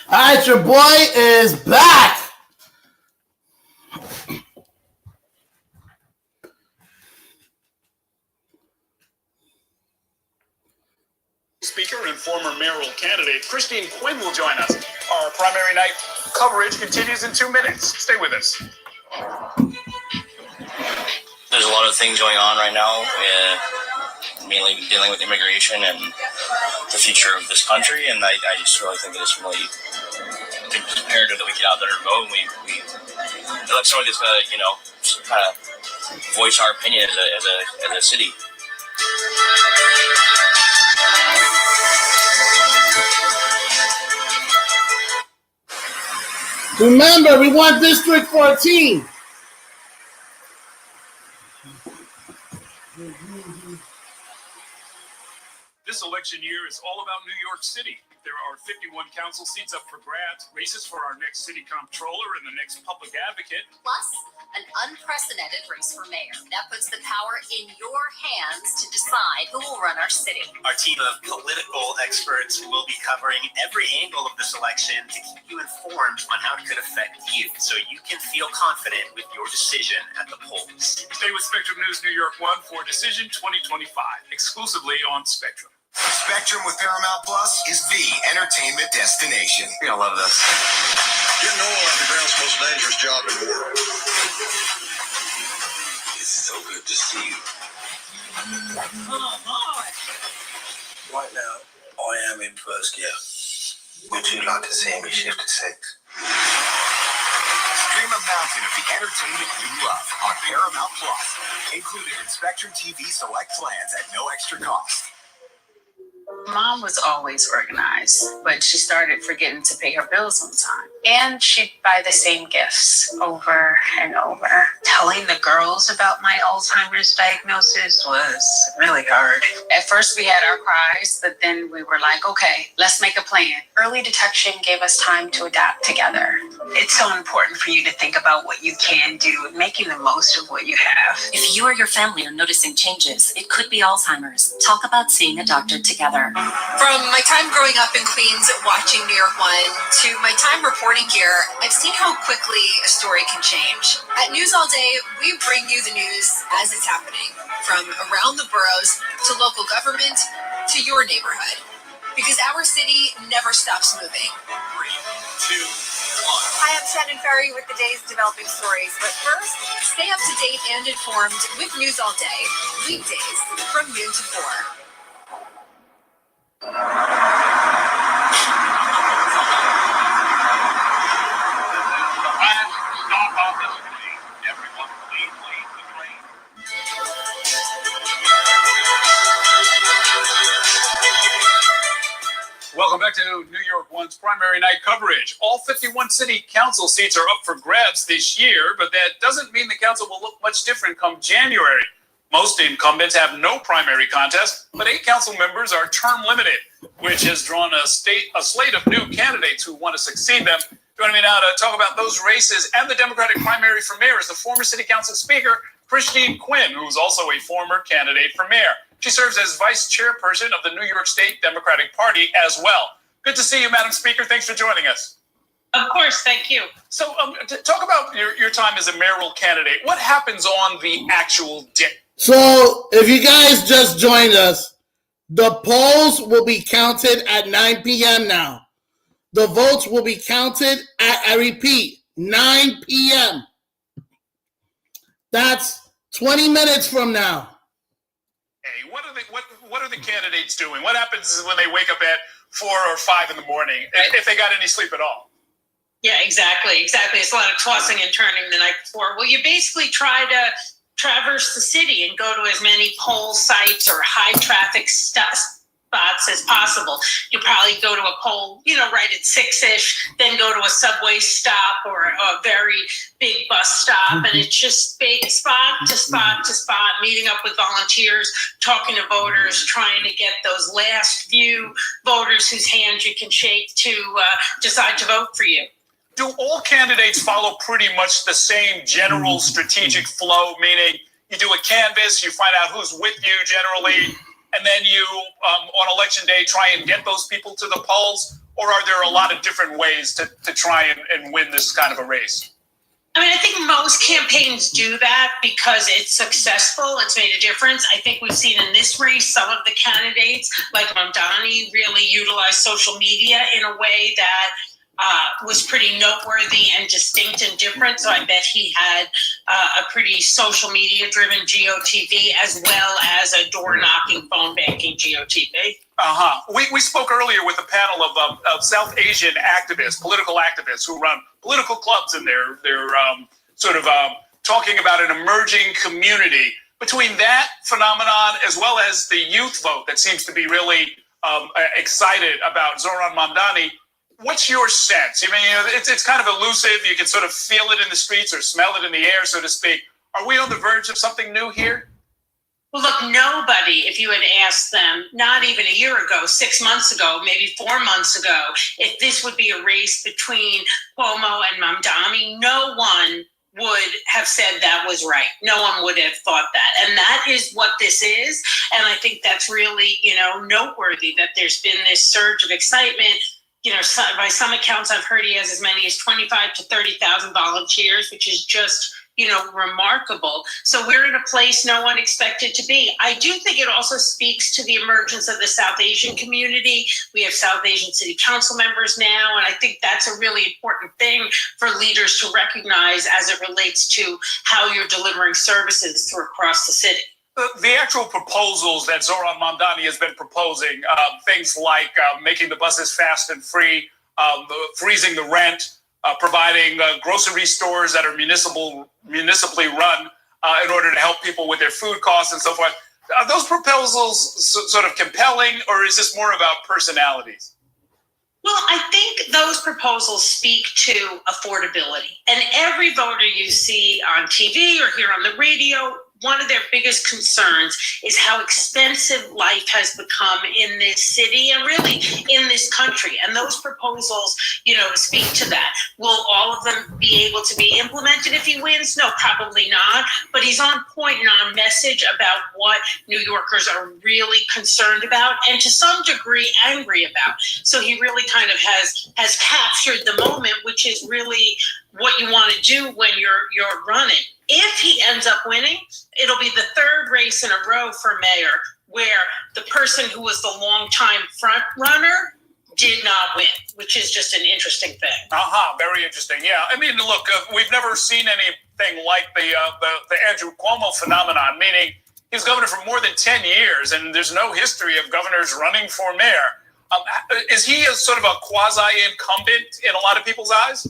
All right, your boy is back. Speaker and former mayoral candidate Christine Quinn will join us. Our primary night coverage continues in 2 minutes. Stay with us. There's a lot of things going on right now, mainly dealing with immigration and the future of this country, and I just really think that it's really imperative that we get out there and vote, and we elect somebody that's going to, kind of voice our opinion as a city. Remember, we want District 14. This election year is all about New York City. There are 51 council seats up for grabs, races for our next city comptroller and the next public advocate. Plus, an unprecedented race for mayor. That puts the power in your hands to decide who will run our city. Our team of political experts will be covering every angle of this election to keep you informed on how it could affect you, so you can feel confident with your decision at the polls. Stay with Spectrum News New York 1 for Decision 2025, exclusively on Spectrum. Spectrum with Paramount Plus is the entertainment destination. You're gonna love this. Getting oil out of the ground's the most dangerous job in the world. It's so good to see you. Oh, Lord. Right now, I am in first gear. Would you like to see me shift to 6? Stream a mountain of the entertainment you love on Paramount Plus. Included in Spectrum TV Select plans at no extra cost. Mom was always organized, but she started forgetting to pay her bills on time. And she'd buy the same gifts over and over. Telling the girls about my Alzheimer's diagnosis was really hard. At first we had our cries, but then we were like, okay, let's make a plan. Early detection gave us time to adapt together. It's so important for you to think about what you can do and making the most of what you have. If you or your family are noticing changes, it could be Alzheimer's. Talk about seeing a doctor together. From my time growing up in Queens watching New York 1 to my time reporting here, I've seen how quickly a story can change. At News All Day, we bring you the news as it's happening, from around the boroughs to local government to your neighborhood. Because our city never stops moving. 3, 2, 1. Hi, I'm Shannon Ferry with the day's developing stories. But first, stay up to date and informed with News All Day, weekdays from noon to 4. Welcome back to New York 1's primary night coverage. All 51 city council seats are up for grabs this year, but that doesn't mean the council will look much different come January. Most incumbents have no primary contest, but 8 council members are term limited, which has drawn a slate of new candidates who want to succeed them. Joining me now to talk about those races and the Democratic primary for mayor is the former city council speaker, Christine Quinn, who's also a former candidate for mayor. She serves as vice chairperson of the New York State Democratic Party as well. Good to see you, Madam Speaker. Thanks for joining us. Of course, thank you. So talk about your time as a mayoral candidate. What happens on the actual day? So if you guys just joined us, the polls will be counted at 9 p.m. now. The votes will be counted at, I repeat, 9 p.m. That's 20 minutes from now. Hey, what are the candidates doing? What happens when they wake up at 4 or 5 in the morning, if they got any sleep at all? Yeah, exactly. It's a lot of tossing and turning the night before. Well, you basically try to traverse the city and go to as many poll sites or high traffic spots as possible. You probably go to a poll, right at 6-ish, then go to a subway stop or a very big bus stop. And it's just spot to spot to spot, meeting up with volunteers, talking to voters, trying to get those last few voters whose hands you can shake to decide to vote for you. Do all candidates follow pretty much the same general strategic flow, meaning you do a canvass, you find out who's with you generally, and then you, on election day, try and get those people to the polls? Or are there a lot of different ways to try and win this kind of a race? I mean, I think most campaigns do that because it's successful. It's made a difference. I think we've seen in this race, some of the candidates, like Mamdani, really utilized social media in a way that was pretty noteworthy and distinct and different. So I bet he had a pretty social media driven GOTV as well as a door knocking, phone banking GOTV. We spoke earlier with a panel of South Asian activists, political activists who run political clubs, and they're talking about an emerging community. Between that phenomenon as well as the youth vote that seems to be really excited about Zohran Mamdani, what's your sense? I mean, it's kind of elusive. You can sort of feel it in the streets or smell it in the air, so to speak. Are we on the verge of something new here? Well, look, nobody, if you had asked them, not even a year ago, 6 months ago, maybe 4 months ago, if this would be a race between Cuomo and Mamdani, no one would have said that was right. No one would have thought that. And that is what this is. And I think that's really, noteworthy that there's been this surge of excitement. By some accounts, I've heard he has as many as 25 to 30,000 volunteers, which is just, remarkable. So we're in a place no one expected to be. I do think it also speaks to the emergence of the South Asian community. We have South Asian city council members now, and I think that's a really important thing for leaders to recognize as it relates to how you're delivering services through across the city. The actual proposals that Zohran Mamdani has been proposing, things like making the buses fast and free, freezing the rent, providing grocery stores that are municipally run in order to help people with their food costs and so forth. Are those proposals sort of compelling, or is this more about personalities? Well, I think those proposals speak to affordability. And every voter you see on TV or hear on the radio, one of their biggest concerns is how expensive life has become in this city and really in this country. And those proposals, speak to that. Will all of them be able to be implemented if he wins? No, probably not. But he's on point and on message about what New Yorkers are really concerned about and to some degree angry about. So he really kind of has captured the moment, which is really what you want to do when you're running. If he ends up winning, it'll be the third race in a row for mayor where the person who was the longtime front runner did not win, which is just an interesting thing. Very interesting. Yeah, I mean, look, we've never seen anything like the Andrew Cuomo phenomenon, meaning he was governor for more than 10 years, and there's no history of governors running for mayor. Is he a sort of a quasi-incumbent in a lot of people's eyes?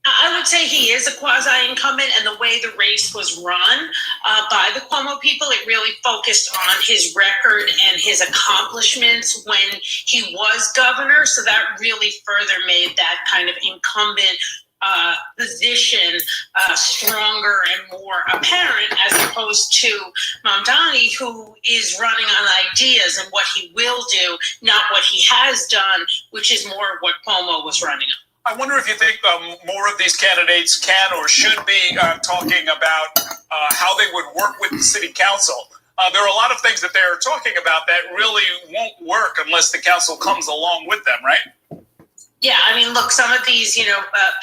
I would say he is a quasi-incumbent, and the way the race was run by the Cuomo people, it really focused on his record and his accomplishments when he was governor. So that really further made that kind of incumbent position stronger and more apparent, as opposed to Mamdani, who is running on ideas and what he will do, not what he has done, which is more of what Cuomo was running on. I wonder if you think more of these candidates can or should be talking about how they would work with the city council. There are a lot of things that they're talking about that really won't work unless the council comes along with them, right? Yeah, I mean, look, some of these,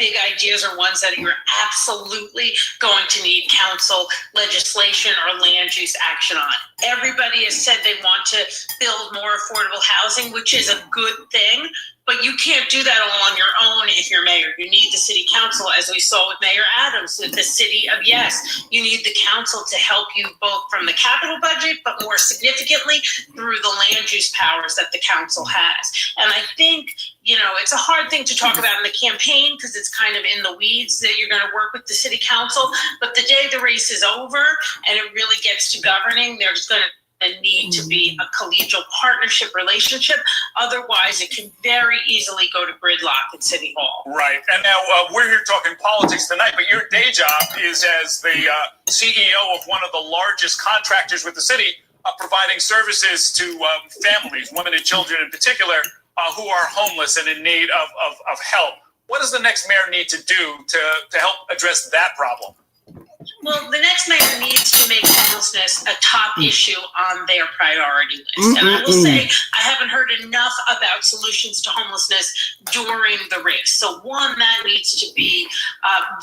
big ideas are ones that you're absolutely going to need council legislation or land use action on. Everybody has said they want to build more affordable housing, which is a good thing. But you can't do that all on your own if you're mayor. You need the city council, as we saw with Mayor Adams, with the city of Yes. You need the council to help you both from the capital budget, but more significantly through the land use powers that the council has. And I think, it's a hard thing to talk about in the campaign because it's kind of in the weeds that you're going to work with the city council. But the day the race is over and it really gets to governing, there's going to need to be a collegial partnership relationship. Otherwise, it can very easily go to gridlock at City Hall. Right. And now we're here talking politics tonight, but your day job is as the CEO of one of the largest contractors with the city, providing services to families, women and children in particular, who are homeless and in need of help. What does the next mayor need to do to help address that problem? Well, the next mayor needs to make homelessness a top issue on their priority list. And I will say, I haven't heard enough about solutions to homelessness during the race. So one, that needs to be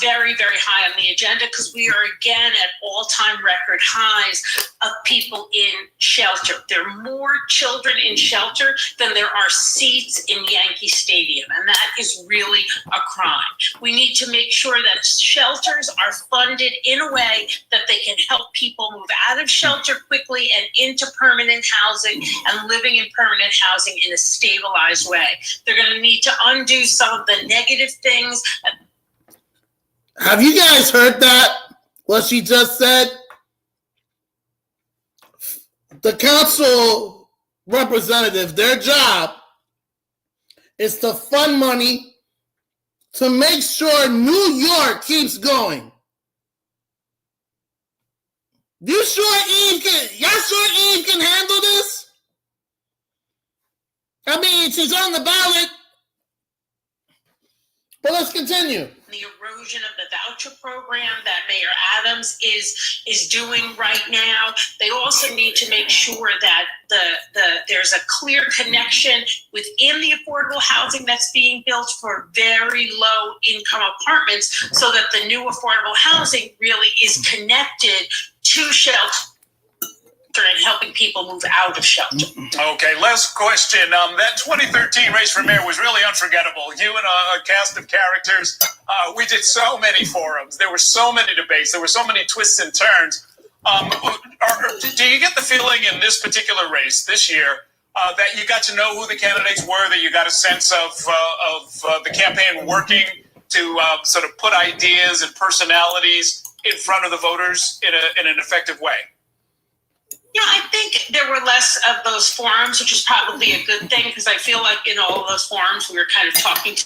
very, very high on the agenda because we are again at all-time record highs of people in shelter. There are more children in shelter than there are seats in Yankee Stadium. And that is really a crime. We need to make sure that shelters are funded in a way that they can help people move out of shelter quickly and into permanent housing and living in permanent housing in a stabilized way. They're going to need to undo some of the negative things. Have you guys heard that? What she just said? The council representative, their job is to fund money to make sure New York keeps going. Y'all sure Eve can handle this? I mean, she's on the ballot. But let's continue. The erosion of the voucher program that Mayor Adams is doing right now. They also need to make sure that there's a clear connection within the affordable housing that's being built for very low income apartments, so that the new affordable housing really is connected to shelter and helping people move out of shelter. Okay, last question. That 2013 race for mayor was really unforgettable. You and a cast of characters. We did so many forums. There were so many debates. There were so many twists and turns. Do you get the feeling in this particular race this year that you got to know who the candidates were, that you got a sense of the campaign working to sort of put ideas and personalities in front of the voters in an effective way? Yeah, I think there were less of those forums, which is probably a good thing, because I feel like in all of those forums we were kind of talking to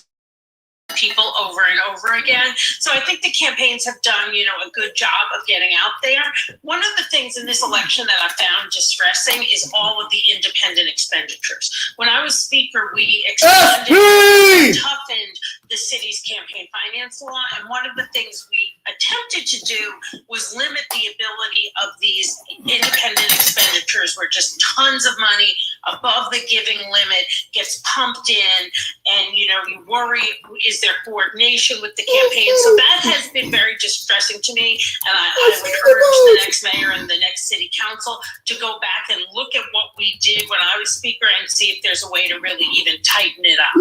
people over and over again. So I think the campaigns have done, a good job of getting out there. One of the things in this election that I found distressing is all of the independent expenditures. When I was speaker, we expanded and toughened the city's campaign finance law, and one of the things we attempted to do was limit the ability of these independent expenditures, where just tons of money above the giving limit gets pumped in, and you worry, is there coordination with the campaign? So that has been very distressing to me, and I would urge the next mayor and the next city council to go back and look at what we did when I was speaker and see if there's a way to really even tighten it up.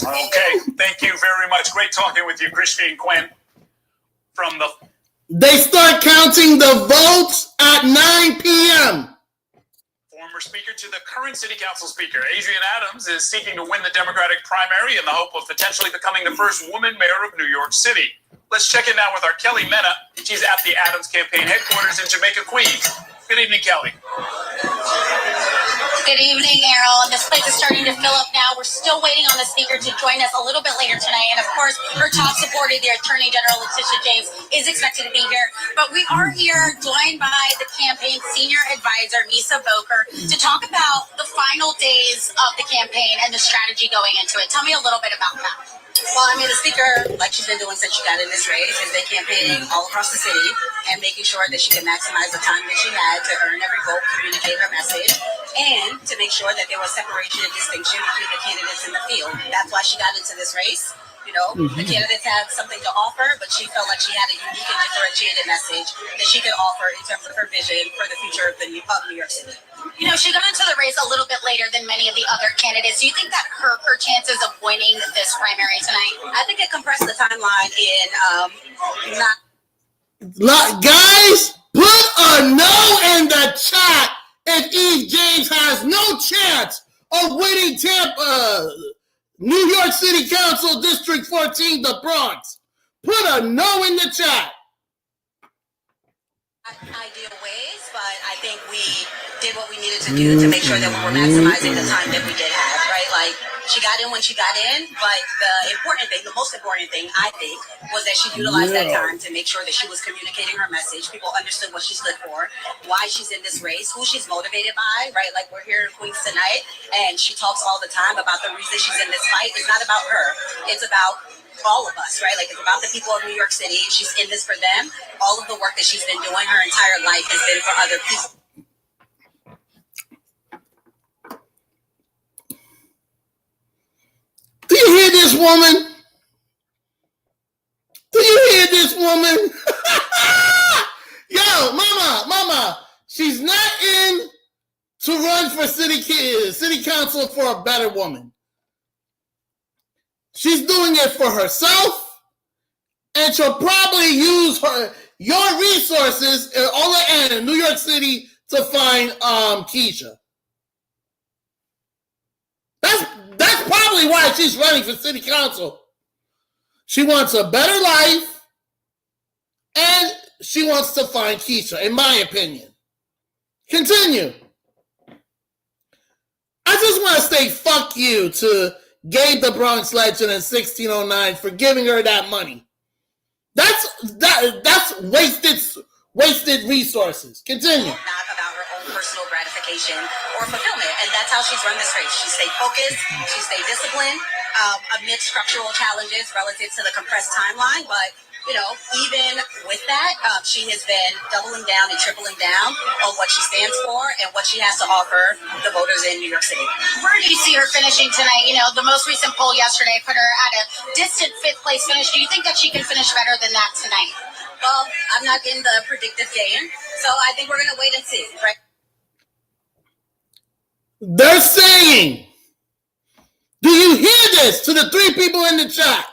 Okay, thank you very much. Great talking with you, Christine Quinn. They start counting the votes at 9 p.m. Former speaker to the current city council speaker, Adrienne Adams, is seeking to win the Democratic primary in the hope of potentially becoming the first woman mayor of New York City. Let's check in now with our Kelly Mena. She's at the Adams campaign headquarters in Jamaica, Queens. Good evening, Kelly. Good evening, Errol. And this place is starting to fill up now. We're still waiting on the speaker to join us a little bit later tonight. And of course, her top supporter, the Attorney General Letitia James, is expected to be here. But we are here joined by the campaign senior advisor, Misa Boker, to talk about the final days of the campaign and the strategy going into it. Tell me a little bit about that. Well, the speaker, like she's been doing since she got in this race, has been campaigning all across the city and making sure that she can maximize the time that she had to earn every vote, communicate her message, and to make sure that there was separation and distinction between the candidates in the field. That's why she got into this race. The candidates had something to offer, but she felt like she had a unique and differentiated message that she could offer in terms of her vision for the future of New York City. She got into the race a little bit later than many of the other candidates. Do you think that her chances of winning this primary tonight? I think it compressed the timeline in Guys, put a no in the chat if Eve James has no chance of winning New York City Council District 14, the Bronx. Put a no in the chat. Ideal ways, but I think we did what we needed to do to make sure that we were maximizing the time that we did have, right? Like, she got in when she got in, but the most important thing, I think, was that she utilized that time to make sure that she was communicating her message. People understood what she stood for, why she's in this race, who she's motivated by, right? Like, we're here in Queens tonight, and she talks all the time about the reason she's in this fight. It's not about her. It's about all of us, right? Like, it's about the people of New York City. She's in this for them. All of the work that she's been doing her entire life has been for other people. Do you hear this woman? Do you hear this woman? Yo, mama, she's not in to run for city council for a better woman. She's doing it for herself, and she'll probably use your resources in New York City to find Keisha. That's probably why she's running for city council. She wants a better life, and she wants to find Keisha, in my opinion. Continue. I just want to say fuck you to Gabe the Bronx Legend in 1609 for giving her that money. That's wasted resources. Continue. Not about her own personal gratification or fulfillment. And that's how she's run this race. She stayed focused, she stayed disciplined amid structural challenges relative to the compressed timeline. But, you know, even with that, she has been doubling down and tripling down on what she stands for and what she has to offer the voters in New York City. Where do you see her finishing tonight? You know, the most recent poll yesterday put her at a distant 5th place finish. Do you think that she can finish better than that tonight? Well, I'm not in the predictive game, so I think we're going to wait and see, right? They're saying, do you hear this to the 3 people in the chat?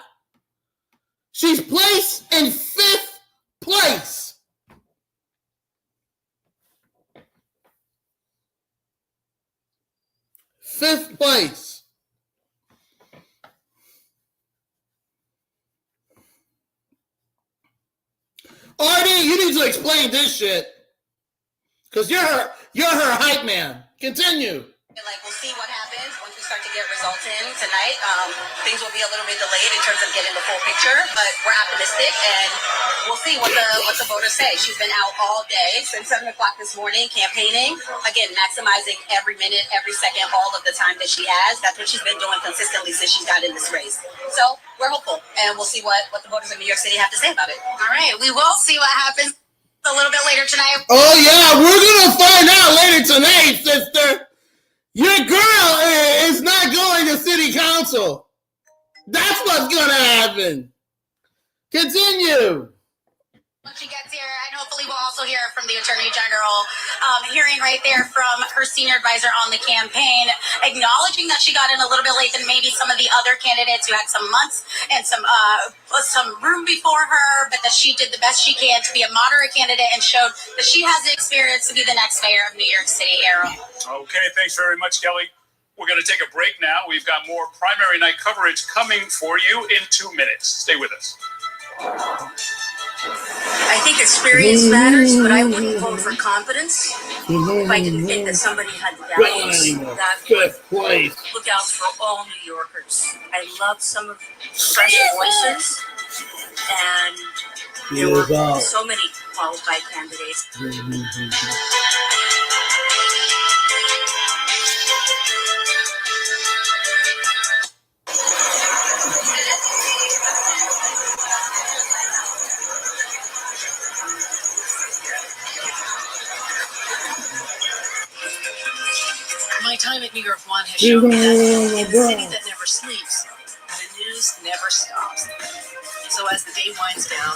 She's placed in 5th place. Fifth place. Artie, you need to explain this shit. Because you're her hype man. Continue. Like, we'll see what happens once we start to get results in tonight. Things will be a little bit delayed in terms of getting the full picture, but we're optimistic, and we'll see what the voters say. She's been out all day since 7 o'clock this morning campaigning. Again, maximizing every minute, every second, all of the time that she has. That's what she's been doing consistently since she's got in this race. So we're hopeful, and we'll see what the voters in New York City have to say about it. All right, we will see what happens a little bit later tonight. Oh, yeah, we're going to find out later tonight, sister. Your girl is not going to city council. That's what's going to happen. Continue. When she gets here, and hopefully we'll also hear from the Attorney General, hearing right there from her senior advisor on the campaign, acknowledging that she got in a little bit late than maybe some of the other candidates who had some months and some room before her, but that she did the best she can to be a moderate candidate and showed that she has the experience to be the next mayor of New York City. Arrow. Okay, thanks very much, Kelly. We're going to take a break now. We've got more primary night coverage coming for you in 2 minutes. Stay with us. I think experience matters, but I wouldn't vote for competence if I didn't think that somebody had values that would look out for all New Yorkers. I love some of the fresh voices, and there were so many qualified candidates. My time at New York One has shown me that in a city that never sleeps, the news never stops. So as the day winds down,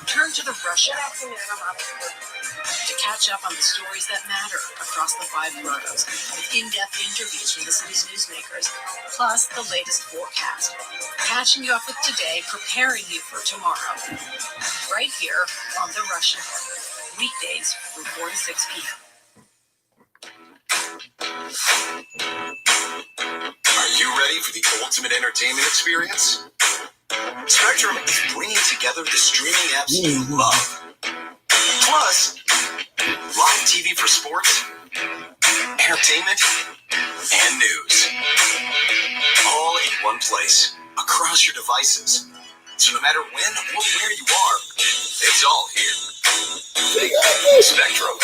turn to the rush hour to catch up on the stories that matter across the 5 boroughs, with in-depth interviews from the city's newsmakers, plus the latest forecast. Catching you up with today, preparing you for tomorrow. Right here on the Rush Hour, weekdays from 4 to 6 p.m. Are you ready for the ultimate entertainment experience? Spectrum is bringing together the streaming apps you love. Plus, live TV for sports, entertainment, and news. All in one place, across your devices. So no matter when or where you are, it's all here. Spectrum.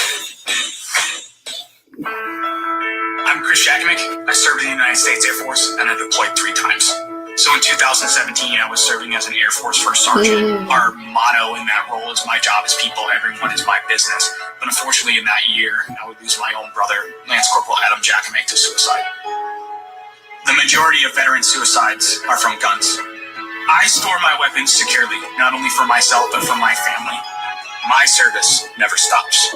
I'm Chris Jakovic. I served in the United States Air Force and I deployed 3 times. So in 2017, I was serving as an Air Force First Sergeant. Our motto in that role is my job is people, everyone is my business. But unfortunately in that year, I would lose my own brother, Lance Corporal Adam Jakovic, to suicide. The majority of veteran suicides are from guns. I store my weapons securely, not only for myself, but for my family. My service never stops.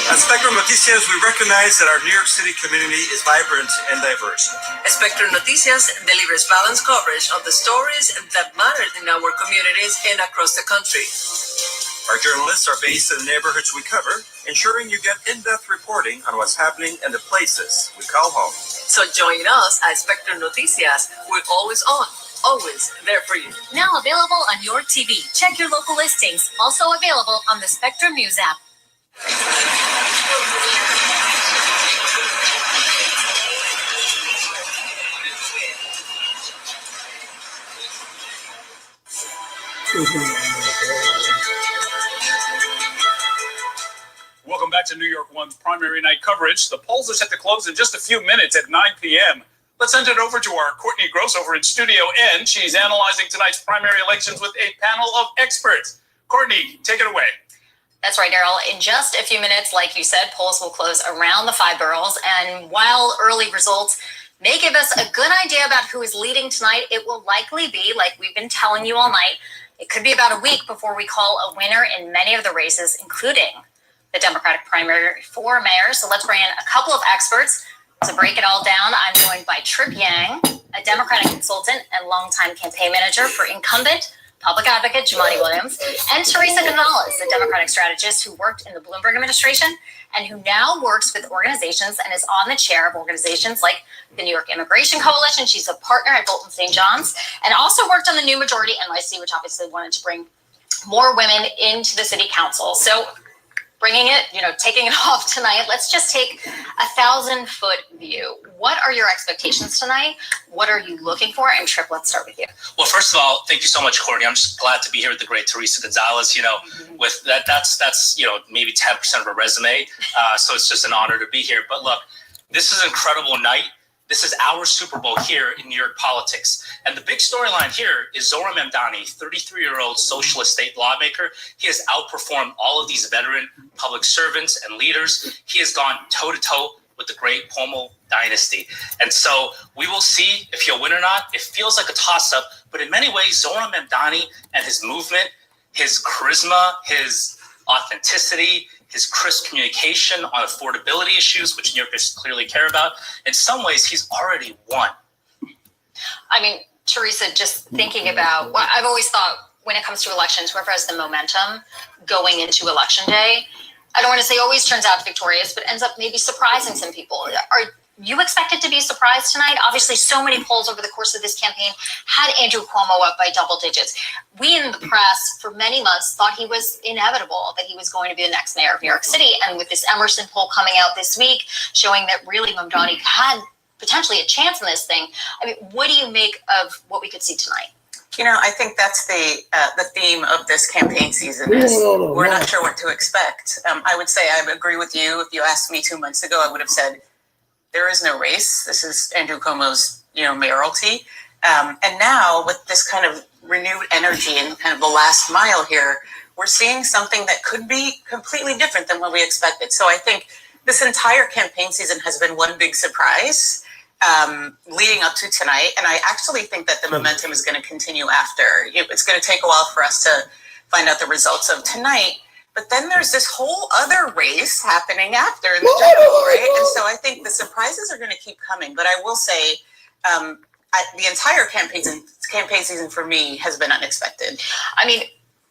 At Spectrum Noticias, we recognize that our New York City community is vibrant and diverse. Spectrum Noticias delivers balanced coverage of the stories that matter in our communities and across the country. Our journalists are based in the neighborhoods we cover, ensuring you get in-depth reporting on what's happening in the places we call home. So join us at Spectrum Noticias. We're always on, always there for you. Now available on your TV. Check your local listings. Also available on the Spectrum News app. Welcome back to New York One's primary night coverage. The polls are set to close in just a few minutes at 9 p.m. Let's send it over to our Courtney Gross over in Studio N. She's analyzing tonight's primary elections with a panel of experts. Courtney, take it away. That's right, Daryl. In just a few minutes, like you said, polls will close around the 5 boroughs. And while early results may give us a good idea about who is leading tonight, it will likely be, like we've been telling you all night, it could be about a week before we call a winner in many of the races, including the Democratic primary for mayor. So let's bring in a couple of experts to break it all down. I'm joined by Trip Yang, a Democratic consultant and longtime campaign manager for incumbent public advocate Jumaane Williams, and Teresa Gonzalez, a Democratic strategist who worked in the Bloomberg administration and who now works with organizations and is on the chair of organizations like the New York Immigration Coalition. She's a partner at Bolton St. John's and also worked on the New Majority NYC, which obviously wanted to bring more women into the city council. So bringing it, taking it off tonight, let's just take 1,000-foot view. What are your expectations tonight? What are you looking for? And Trip, let's start with you. Well, first of all, thank you so much, Courtney. I'm just glad to be here with the great Teresa Gonzalez. With that's maybe 10% of her resume. So it's just an honor to be here. But look, this is an incredible night. This is our Super Bowl here in New York politics. And the big storyline here is Zohran Mamdani, 33-year-old socialist state lawmaker. He has outperformed all of these veteran public servants and leaders. He has gone toe-to-toe with the great Cuomo dynasty. And so we will see if he'll win or not. It feels like a toss-up, but in many ways, Zohran Mamdani and his movement, his charisma, his authenticity, his crisp communication on affordability issues, which New Yorkers clearly care about, in some ways, he's already won. I mean, Teresa, just thinking about, I've always thought when it comes to elections, whoever has the momentum going into election day, I don't want to say always turns out victorious, but ends up maybe surprising some people. Are you expected to be surprised tonight? Obviously, so many polls over the course of this campaign had Andrew Cuomo up by double digits. We in the press for many months thought he was inevitable, that he was going to be the next mayor of New York City. And with this Emerson poll coming out this week, showing that really Mamdani had potentially a chance in this thing. I mean, what do you make of what we could see tonight? I think that's the theme of this campaign season is we're not sure what to expect. I would say I agree with you. If you asked me 2 months ago, I would have said there is no race. This is Andrew Cuomo's, mayoralty. And now with this kind of renewed energy and kind of the last mile here, we're seeing something that could be completely different than what we expected. So I think this entire campaign season has been one big surprise leading up to tonight. And I actually think that the momentum is going to continue after. It's going to take a while for us to find out the results of tonight. But then there's this whole other race happening after in the general, right? And so I think the surprises are going to keep coming. But I will say the entire campaign season for me has been unexpected. I mean,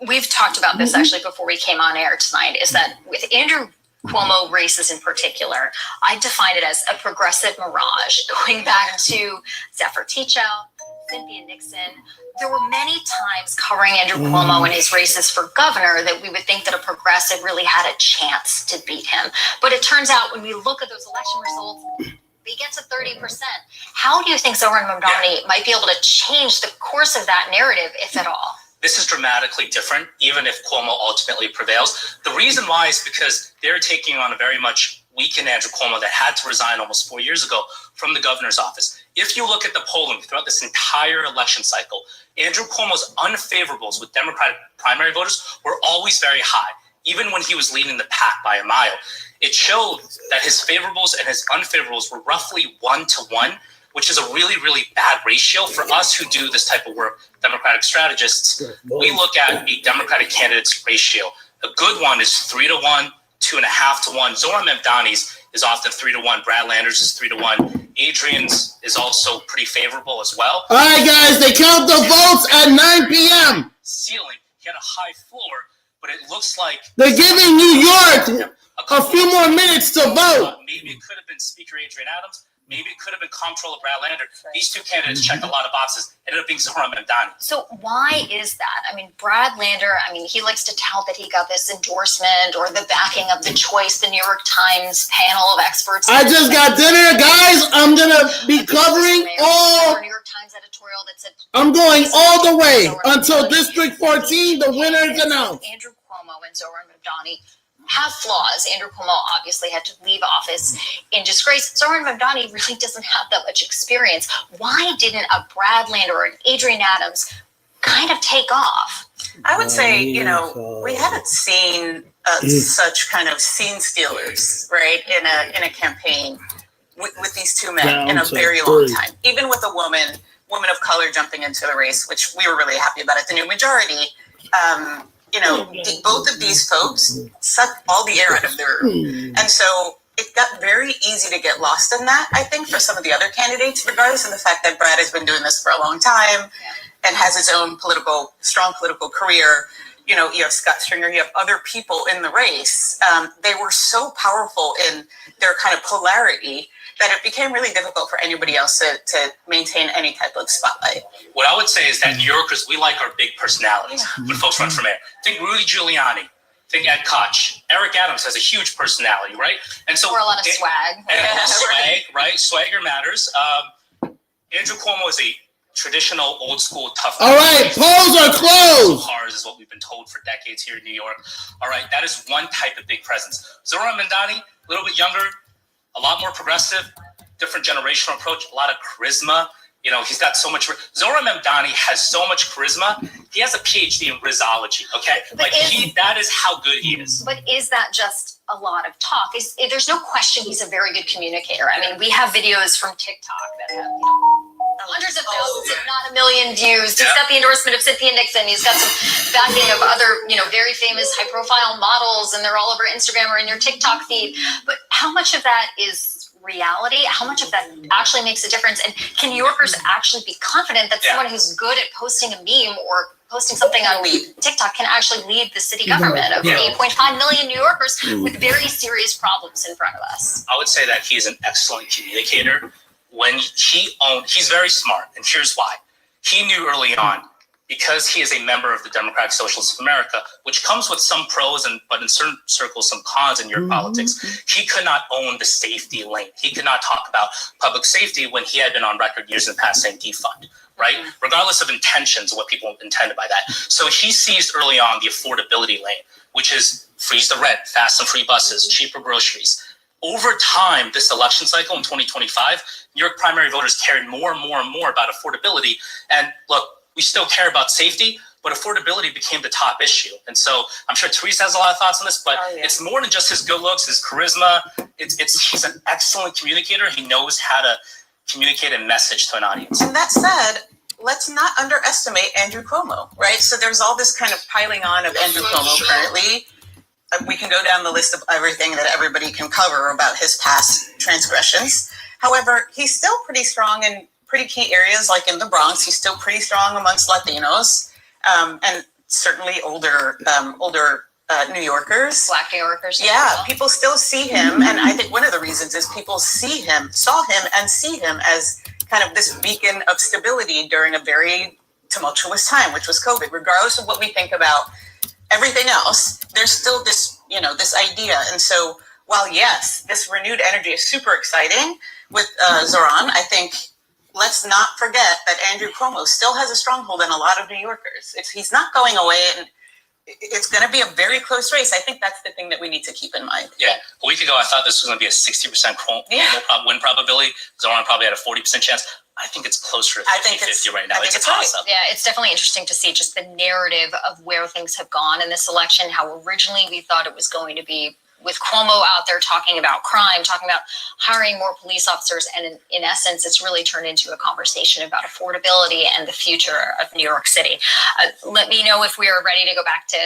we've talked about this actually before we came on air tonight, is that with Andrew Cuomo races in particular, I define it as a progressive mirage, going back to Zephyr Teachout, Cynthia Nixon. There were many times covering Andrew Cuomo and his races for governor that we would think that a progressive really had a chance to beat him. But it turns out when we look at those election results, he gets a 30%. How do you think Zohran Mamdani might be able to change the course of that narrative, if at all? This is dramatically different, even if Cuomo ultimately prevails. The reason why is because they're taking on a very much weakened Andrew Cuomo that had to resign almost 4 years ago from the governor's office. If you look at the polling throughout this entire election cycle, Andrew Cuomo's unfavorables with Democratic primary voters were always very high, even when he was leading the pack by a mile. It showed that his favorables and his unfavorables were roughly 1-to-1, which is a really, really bad ratio for us who do this type of work, Democratic strategists. We look at a Democratic candidate's ratio. A good one is 3-to-1, 2.5-to-1. Zohran Mamdani's is often 3-to-1. Brad Landers is 3-to-1. Adrian's is also pretty favorable as well. All right, guys, they count the votes at 9 p.m. Ceiling, he had a high floor, but it looks like they're giving New York a few more minutes to vote. Maybe it could have been Speaker Adrian Adams. Maybe it could have been Comptroller Brad Lander. These two candidates checked a lot of boxes. It ended up being Zohran Mamdani. So why is that? I mean, Brad Lander, he likes to tout that he got this endorsement or the backing of the choice, the New York Times panel of experts. I just got dinner, guys. I'm going to be covering all editorial that said, I'm going all the way until District 14, the winner is announced. Andrew Cuomo and Zoran Mamdani have flaws. Andrew Cuomo obviously had to leave office in disgrace. Zoran Mamdani really doesn't have that much experience. Why didn't a Brad Land or an Adrian Adams kind of take off? I would say, we haven't seen such kind of scene stealers, right, in a campaign with these two men in a very long time. Even with a woman of color jumping into the race, which we were really happy about at the new majority. Both of these folks suck all the air out of their room. And so it got very easy to get lost in that, I think, for some of the other candidates, regardless of the fact that Brad has been doing this for a long time and has his own strong political career. You have Scott Stringer, you have other people in the race. They were so powerful in their kind of polarity that it became really difficult for anybody else to maintain any type of spotlight. What I would say is that New Yorkers, we like our big personalities when folks run for mayor. Think Rudy Giuliani, think Ed Koch. Eric Adams has a huge personality, right? And so or a lot of swag. Swag, right? Swagger matters. Andrew Cuomo is a traditional, old school, tough. All right, polls are closed. Cars is what we've been told for decades here in New York. All right, that is one type of big presence. Zoran Mamdani, a little bit younger, a lot more progressive, different generational approach, a lot of charisma. He's got so much. Zoran Mamdani has so much charisma. He has a PhD in Rizology. Okay, that is how good he is. But is that just a lot of talk? There's no question he's a very good communicator. I mean, we have videos from TikTok that have hundreds of thousands, if not 1 million views. He's got the endorsement of Cynthia Nixon. He's got some backing of other, very famous high-profile models, and they're all over Instagram or in your TikTok feed. But how much of that is reality? How much of that actually makes a difference? And can New Yorkers actually be confident that someone who's good at posting a meme or posting something on TikTok can actually lead the city government of 8.5 million New Yorkers with very serious problems in front of us? I would say that he's an excellent communicator. When he's very smart, and here's why. He knew early on, because he is a member of the Democratic Socialists of America, which comes with some pros but in certain circles some cons in your politics, he could not own the safety lane. He could not talk about public safety when he had been on record years in the past saying defund, right? Regardless of intentions, what people intended by that. So he seized early on the affordability lane, which is freeze the rent, fast and free buses, cheaper groceries. Over time, this election cycle in 2025, New York primary voters cared more and more and more about affordability. And look, we still care about safety, but affordability became the top issue. And so I'm sure Teresa has a lot of thoughts on this, but it's more than just his good looks, his charisma. He's an excellent communicator. He knows how to communicate a message to an audience. And that said, let's not underestimate Andrew Cuomo, right? So there's all this kind of piling on of Andrew Cuomo currently. We can go down the list of everything that everybody can cover about his past transgressions. However, he's still pretty strong in pretty key areas, like in the Bronx. He's still pretty strong amongst Latinos, and certainly older New Yorkers. Black New Yorkers. Yeah, people still see him, and I think one of the reasons is people saw him and see him as kind of this beacon of stability during a very tumultuous time, which was COVID. Regardless of what we think about everything else, there's still this, this idea. And so while yes, this renewed energy is super exciting with Zoran, I think let's not forget that Andrew Cuomo still has a stronghold in a lot of New Yorkers. He's not going away, and it's going to be a very close race. I think that's the thing that we need to keep in mind. Yeah. A week ago, I thought this was going to be a 60% win probability. Zoran probably had a 40% chance. I think it's closer to 50-50 right now. It's a toss-up. Yeah, it's definitely interesting to see just the narrative of where things have gone in this election, how originally we thought it was going to be with Cuomo out there talking about crime, talking about hiring more police officers. And in essence, it's really turned into a conversation about affordability and the future of New York City. Let me know if we are ready to go back to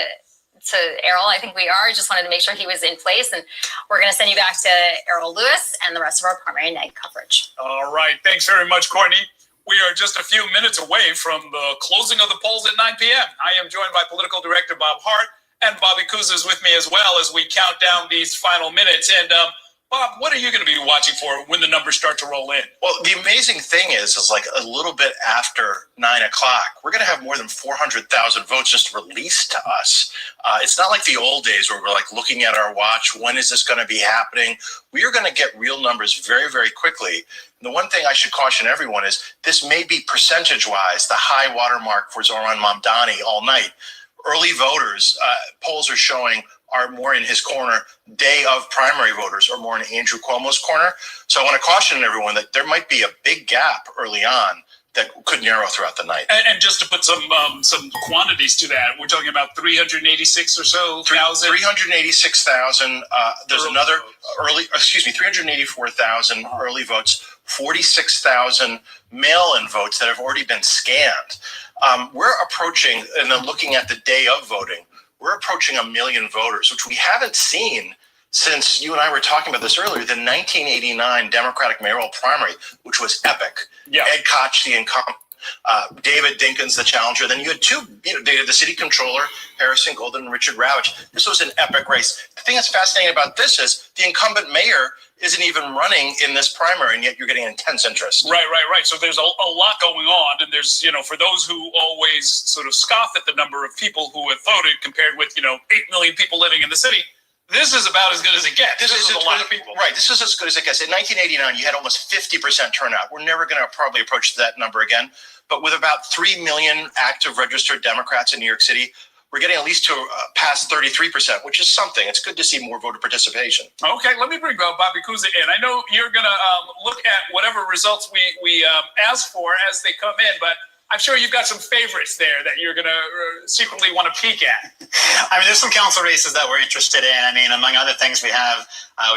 Errol. I think we are. I just wanted to make sure he was in place. And we're going to send you back to Errol Lewis and the rest of our primary night coverage. All right. Thanks very much, Courtney. We are just a few minutes away from the closing of the polls at 9 p.m. I am joined by political director Bob Hart, and Bobby Kuza is with me as well as we count down these final minutes. And Bob, what are you going to be watching for when the numbers start to roll in? Well, the amazing thing is like a little bit after 9 o'clock, we're going to have more than 400,000 votes just released to us. It's not like the old days where we're like looking at our watch. When is this going to be happening? We are going to get real numbers very, very quickly. And the one thing I should caution everyone is this may be percentage-wise the high watermark for Zoran Mamdani all night. Early voters, polls are showing, are more in his corner. Day of primary voters are more in Andrew Cuomo's corner. So I want to caution everyone that there might be a big gap early on that could narrow throughout the night. And just to put some quantities to that, we're talking about 386 or so thousand. 386,000. There's another 384,000 early votes, 46,000 mail-in votes that have already been scanned. We're approaching, and then looking at the day of voting, we're approaching 1 million voters, which we haven't seen since you and I were talking about this earlier, the 1989 Democratic mayoral primary, which was epic. Yeah. Ed Koch, the incumbent, David Dinkins, the challenger. Then you had two, the city controller, Harrison Golden and Richard Ravitch. This was an epic race. The thing that's fascinating about this is the incumbent mayor isn't even running in this primary, and yet you're getting intense interest. Right. So there's a lot going on, and there's, for those who always sort of scoff at the number of people who have voted compared with, 8 million people living in the city, this is about as good as it gets. This is a lot of people. Right. This is as good as it gets. In 1989, you had almost 50% turnout. We're never going to probably approach that number again. But with about 3 million active registered Democrats in New York City, we're getting at least to past 33%, which is something. It's good to see more voter participation. Okay, let me bring Bobby Kuza in. I know you're going to look at whatever results we ask for as they come in, but I'm sure you've got some favorites there that you're going to secretly want to peek at. I mean, there's some council races that we're interested in. I mean, among other things, we've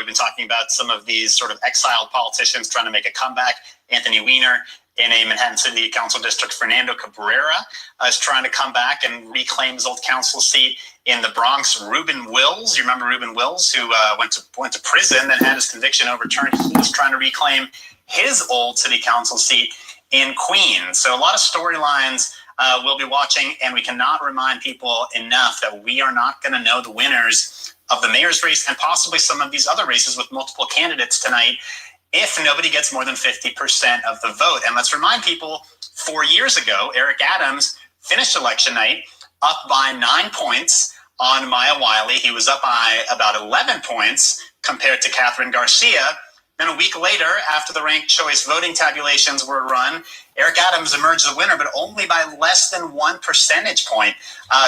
been talking about some of these sort of exiled politicians trying to make a comeback. Anthony Weiner in a Manhattan City Council district. Fernando Cabrera is trying to come back and reclaim his old council seat. In the Bronx, Reuben Wills, you remember Reuben Wills, who went to prison and had his conviction overturned. He was trying to reclaim his old city council seat in Queens. So a lot of storylines we'll be watching, and we cannot remind people enough that we are not going to know the winners of the mayor's race and possibly some of these other races with multiple candidates tonight if nobody gets more than 50% of the vote. And let's remind people, 4 years ago, Eric Adams finished election night up by 9 points on Maya Wiley. He was up by about 11 points compared to Catherine Garcia. Then a week later, after the ranked choice voting tabulations were run, Eric Adams emerged the winner, but only by less than 1 percentage point.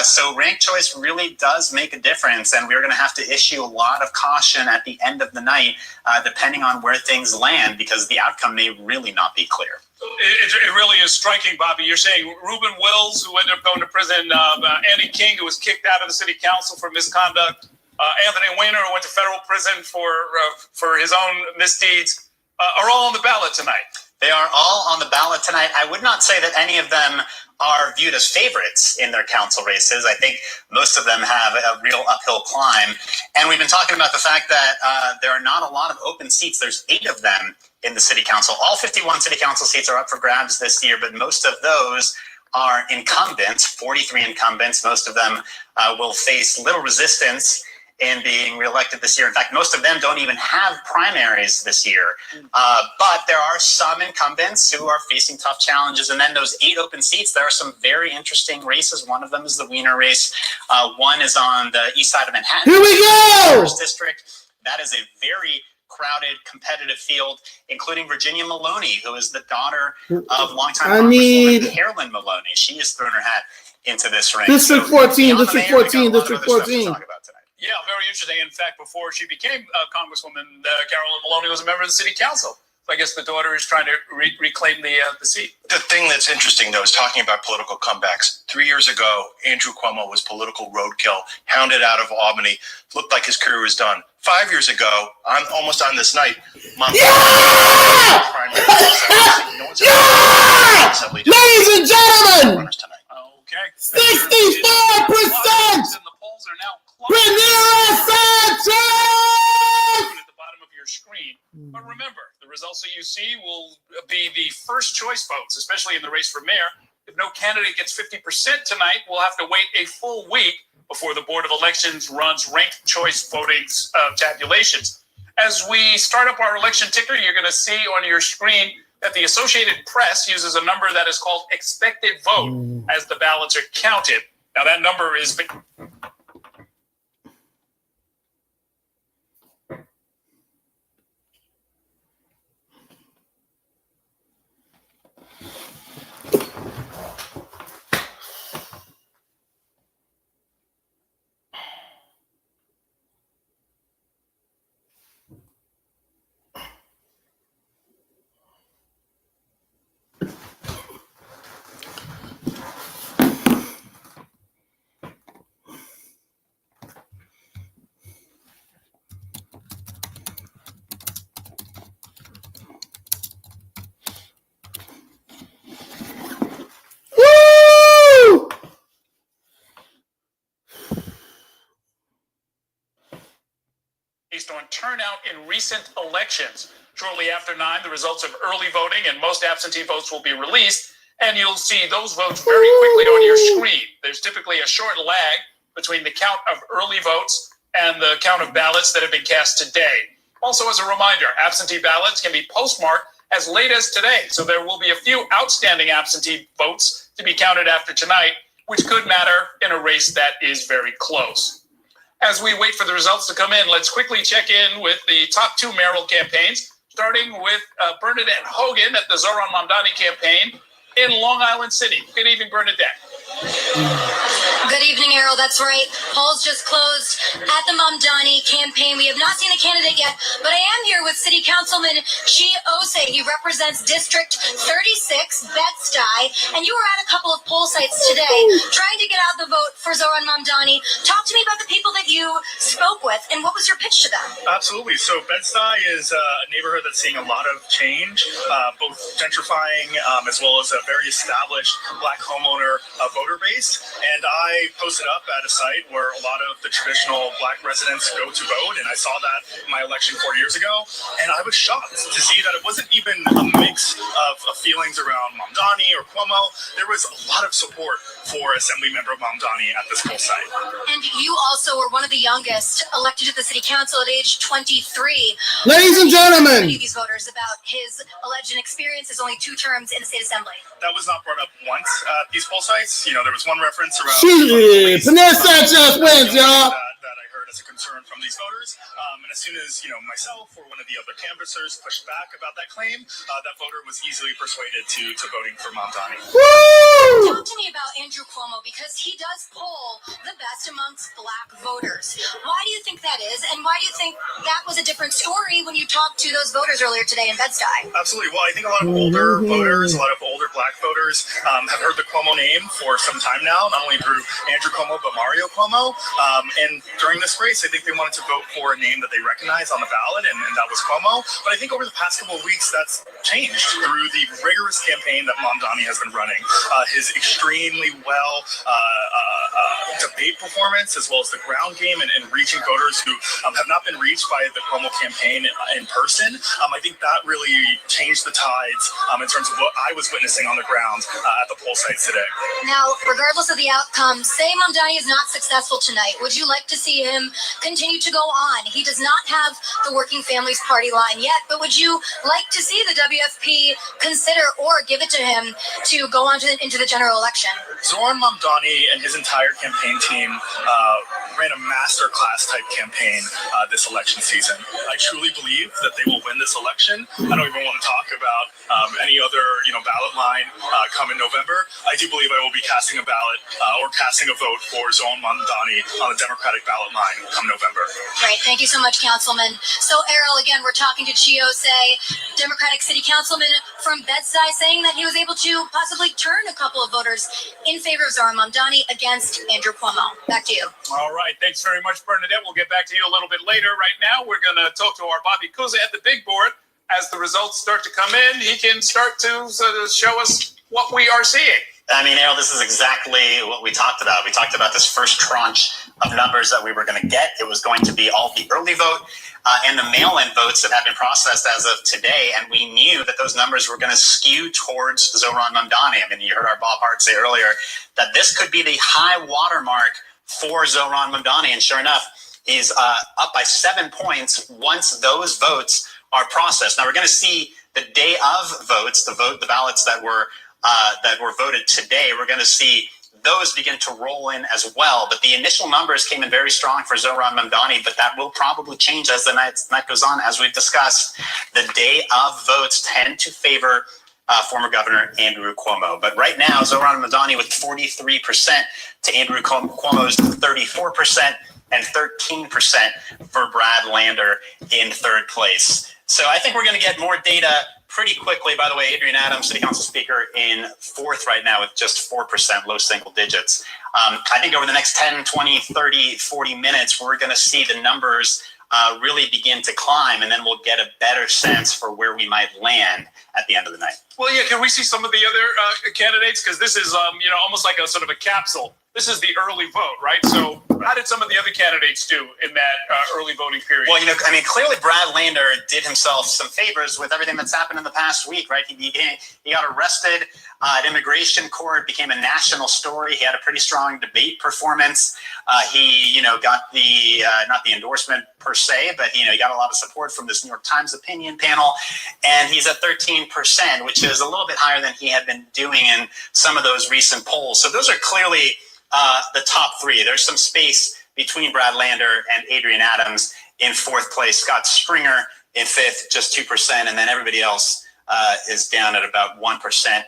So ranked choice really does make a difference, and we're going to have to issue a lot of caution at the end of the night, depending on where things land, because the outcome may really not be clear. It really is striking, Bobby. You're saying Reuben Wills, who ended up going to prison, Andy King, who was kicked out of the city council for misconduct, Anthony Weiner, who went to federal prison for his own misdeeds, are all on the ballot tonight. They are all on the ballot tonight. I would not say that any of them are viewed as favorites in their council races. I think most of them have a real uphill climb. And we've been talking about the fact that there are not a lot of open seats. There's 8 of them in the city council. All 51 city council seats are up for grabs this year, but most of those are incumbents, 43 incumbents. Most of them will face little resistance in being reelected this year. In fact, most of them don't even have primaries this year. But there are some incumbents who are facing tough challenges. And then those 8 open seats, there are some very interesting races. One of them is the Wiener race. One is on the east side of Manhattan. Here we go! First district. That is a very crowded, competitive field, including Virginia Maloney, who is the daughter of longtime Congresswoman Carolyn Maloney. She has thrown her hat into this race. District 14, District 14, District 14. Yeah, very interesting. In fact, before she became Congresswoman, Carolyn Maloney was a member of the city council. So I guess the daughter is trying to reclaim the seat. The thing that's interesting, though, is talking about political comebacks. 3 years ago, Andrew Cuomo was political roadkill, hounded out of Albany, looked like his career was done. 5 years ago, almost on this night, Ladies and gentlemen, okay, 64%. Rhaenyra Sanchez! At the bottom of your screen. But remember, the results that you see will be the first choice votes, especially in the race for mayor. If no candidate gets 50% tonight, we'll have to wait a full week before the Board of Elections runs ranked choice voting tabulations. As we start up our election ticker, you're going to see on your screen that the Associated Press uses a number that is called expected vote as the ballots are counted. Now, that number is... Woo! Based on turnout in recent elections. Shortly after 9, the results of early voting and most absentee votes will be released, and you'll see those votes very quickly on your screen. There's typically a short lag between the count of early votes and the count of ballots that have been cast today. Also, as a reminder, absentee ballots can be postmarked as late as today, so there will be a few outstanding absentee votes to be counted after tonight, which could matter in a race that is very close. As we wait for the results to come in, let's quickly check in with the top 2 mayoral campaigns, starting with Bernadette Hogan at the Zohran Mamdani campaign in Long Island City. Good evening, Bernadette. Good evening, Errol. That's right. Polls just closed at the Mamdani campaign. We have not seen a candidate yet, but I am here with City Councilman Chi Ose. He represents District 36, Bed-Stuy, and you were at a couple of poll sites today trying to get out the vote for Zohran Mamdani. Talk to me about the people that you spoke with, and what was your pitch to them? Absolutely. So Bed-Stuy is a neighborhood that's seeing a lot of change, both gentrifying as well as a very established Black homeowner voter base. And I posted up at a site where a lot of the traditional Black residents go to vote, and I saw that in my election 4 years ago, and I was shocked to see that it wasn't even a mix of feelings around Mamdani or Cuomo. There was a lot of support for Assemblymember Mamdani at this poll site. And you also were one of the youngest elected to the City Council at age 23. Ladies and gentlemen, These voters about his alleged inexperience, his only 2 terms in the state assembly. That was not brought up once at these poll sites. You know, there was one reference around Vanessa just wins, y'all. That I heard as a concern from these voters. And as soon as, myself or one of the other canvassers pushed back about that claim, that voter was easily persuaded to voting for Mamdani. Talk to me about Andrew Cuomo, because he does poll the best amongst Black voters. Why do you think that is? And why do you think that was a different story when you talked to those voters earlier today in Bed-Stuy? Absolutely. Well, I think a lot of older voters, a lot of older Black voters have heard the Cuomo name for some time now, not only through Andrew Cuomo, but Mario Cuomo. And during this race, I think they wanted to vote for a name that they recognize on the ballot, and that was Cuomo. But I think over the past couple of weeks, that's changed through the rigorous campaign that Mamdani has been running. His extremely well debate performance, as well as the ground game and reaching voters who have not been reached by the Cuomo campaign in person. I think that really changed the tides in terms of what I was witnessing on the ground at the poll sites today. Now, regardless of the outcome, say Mamdani is not successful tonight, would you like to see him continue to go on? He does not have the Working Families Party line yet, but would you like to see the WFP consider or give it to him to go on into the general election? Zohran Mamdani and his entire campaign team ran a masterclass type campaign this election season. I truly believe that they will win this election. I don't even want to talk about any other ballot line come in November. I do believe I will be casting a ballot or casting a vote for Zohran Mamdani on the Democratic ballot line come November. Great. Thank you so much, Councilman. So, Errol, again, we're talking to Chi Ose, Democratic City Councilman from Bed-Stuy, saying that he was able to possibly turn a couple of voters in favor of Zohran Mamdani against Andrew Cuomo. Back to you. All right. Thanks very much, Bernadette. We'll get back to you a little bit later. Right now, we're going to talk to our Bobby Kuza at the big board. As the results start to come in, he can start to show us what we are seeing. I mean, Errol, this is exactly what we talked about. We talked about this first tranche of numbers that we were going to get. It was going to be all the early vote and the mail-in votes that have been processed as of today. And we knew that those numbers were going to skew towards Zohran Mamdani. I mean, you heard our Bob Hart say earlier that this could be the high watermark for Zohran Mamdani. And sure enough, is up by 7 points once those votes are processed. Now we're going to see the day of votes, the ballots that were voted today. We're going to see those begin to roll in as well. But the initial numbers came in very strong for Zohran Mamdani, but that will probably change as the night goes on. As we've discussed, the day of votes tend to favor former Governor Andrew Cuomo. But right now, Zohran Mamdani with 43% to Andrew Cuomo's 34% and 13% for Brad Lander in third place. So I think we're going to get more data pretty quickly. By the way, Adrian Adams, City Council Speaker, in fourth right now with just 4%, low single digits. I think over the next 10, 20, 30, 40 minutes, we're going to see the numbers really begin to climb, and then we'll get a better sense for where we might land at the end of the night. Well, yeah, can we see some of the other candidates? Because this is, almost like a sort of a capsule. This is the early vote, right? So how did some of the other candidates do in that early voting period? Well, clearly Brad Lander did himself some favors with everything that's happened in the past week, right? He got arrested at immigration court, became a national story. He had a pretty strong debate performance. He, got the, not the endorsement per se, but, he got a lot of support from this New York Times opinion panel. And he's at 13%, which is a little bit higher than he had been doing in some of those recent polls. So those are clearly the top three. There's some space between Brad Lander and Adrian Adams in fourth place. Scott Stringer in fifth, just 2%. And then everybody else is down at about 1%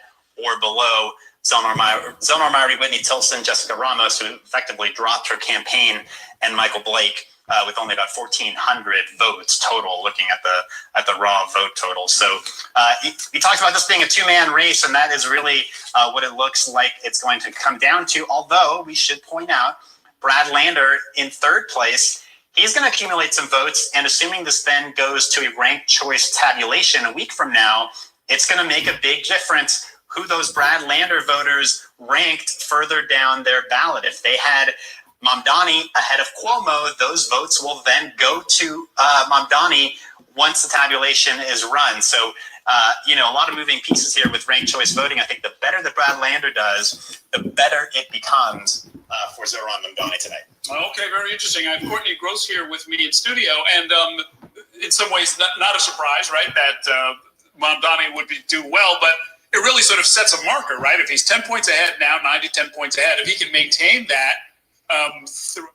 or below. Zelnor Myrie, Whitney Tilson, Jessica Ramos, who effectively dropped her campaign, and Michael Blake with only about 1,400 votes total, looking at the raw vote total. So he talks about this being a two-man race, and that is really what it looks like it's going to come down to. Although we should point out, Brad Lander in third place, he's going to accumulate some votes, and assuming this then goes to a ranked choice tabulation a week from now, it's going to make a big difference who those Brad Lander voters ranked further down their ballot. If they had Mamdani ahead of Cuomo, those votes will then go to Mamdani once the tabulation is run. So, a lot of moving pieces here with ranked choice voting. I think the better that Brad Lander does, the better it becomes for Zohran Mamdani tonight. Okay, very interesting. I have Courtney Gross here with me in studio, and in some ways, not a surprise, right, that Mamdani would do well, but it really sort of sets a marker, right? If he's 10 points ahead now, 10 points ahead, if he can maintain that through.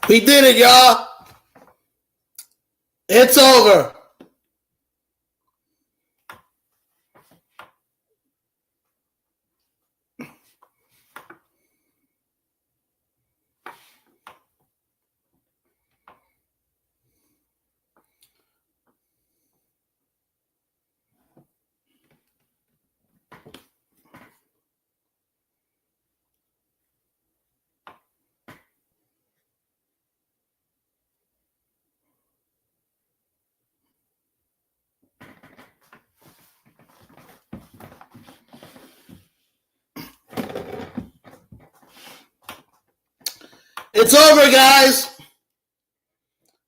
We did it, y'all. It's over. It's over, guys.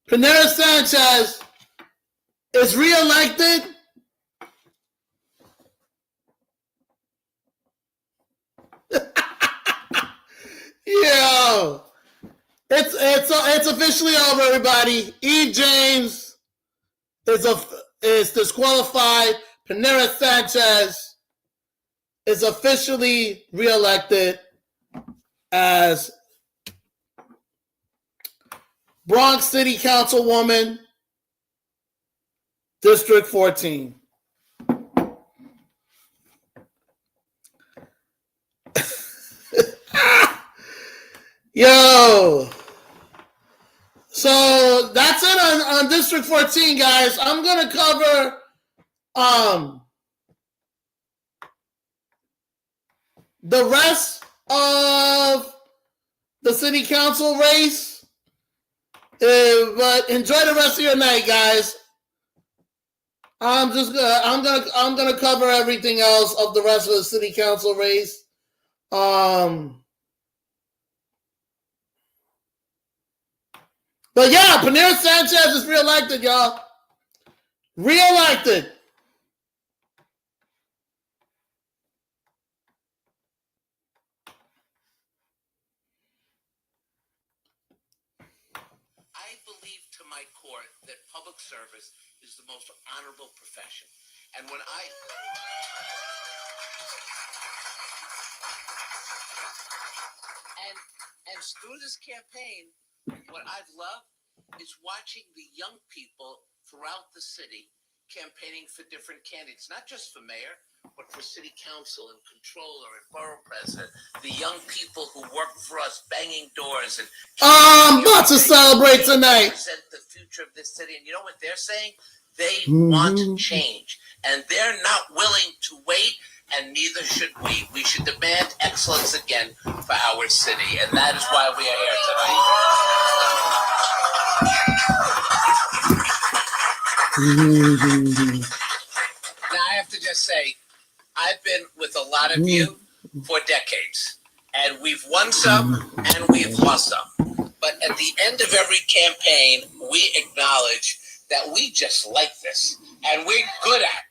Pinera Sanchez is reelected. Yo, it's officially over, everybody. E. James is disqualified. Pinera Sanchez is officially reelected as Bronx City Councilwoman, District 14. Yo. So that's it on District 14, guys. I'm going to cover the rest of the city council race. But enjoy the rest of your night, guys. I'm gonna cover everything else of the rest of the city council race. But yeah, Pinera Sanchez is reelected, y'all. Reelected. I believe to my core that public service is the most honorable profession. And when and through this campaign, what I've loved is watching the young people throughout the city campaigning for different candidates, not just for mayor, but for city council and controller and borough president. The young people who work for us, banging doors and I'm about to celebrate tonight. Represent the future of this city, and you know what they're saying? They want change, and they're not willing to wait. And neither should we. We should demand excellence again for our city, and that is why we are here tonight. Now, I have to just say, I've been with a lot of you for decades, and we've won some and we've lost some. But at the end of every campaign, we acknowledge that we just like this, and we're good at it.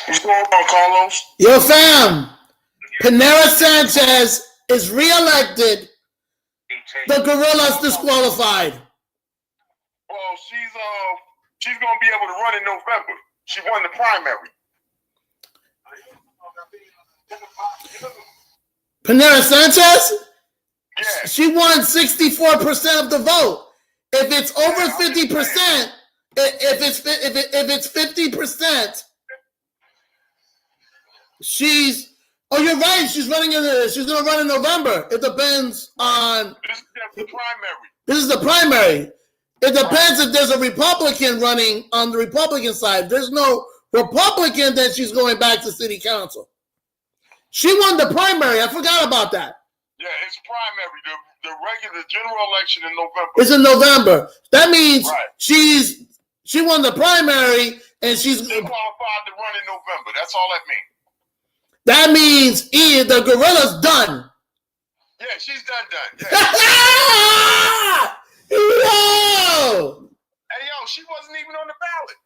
What's going on, Carlos? Yo, fam. Pinera Sanchez is reelected. The Gorilla's disqualified. Well, she's gonna be able to run in November. She won the primary. Pinera Sanchez? Yeah. She won 64% of the vote. If it's over 50%, if it's 50%, she's. Oh, you're right. She's going to run in November. It depends on. This is the primary. This is the primary. It depends if there's a Republican running on the Republican side. If there's no Republican, then she's going back to city council. She won the primary. I forgot about that. Yeah, it's primary. The regular general election in November. It's in November. That means she won the primary and she's qualified to run in November. That's all that means. That means the Gorilla's done. Yeah, she's done. Yeah. Yo! she wasn't even on the ballot.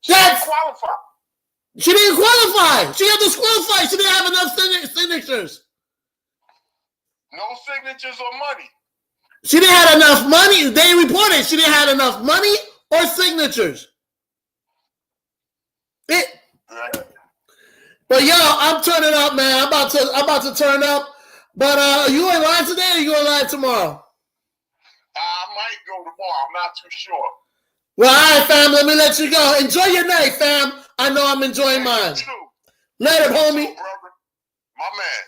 She didn't qualify. She didn't qualify. She got disqualified. She didn't have enough signatures. No signatures or money. She didn't have enough money. They reported she didn't have enough money or signatures. But yo, I'm turning up, man. I'm about to turn up. But you in line today or you going live tomorrow? I might go tomorrow. I'm not too sure. Well, all right, fam. Let me let you go. Enjoy your night, fam. I know I'm enjoying mine. Later, homie. My man.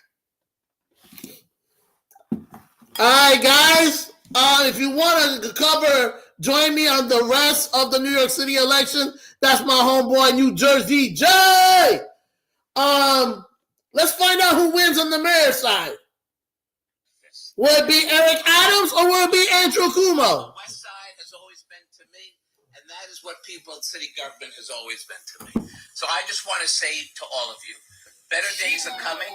All right, guys. If you want to cover, join me on the rest of the New York City election. That's my homeboy, New Jersey Jay. Let's find out who wins on the mayor side. Will it be Eric Adams or will it be Andrew Cuomo? West Side has always been to me, and that is what people in city government has always been to me. So I just want to say to all of you, better days are coming.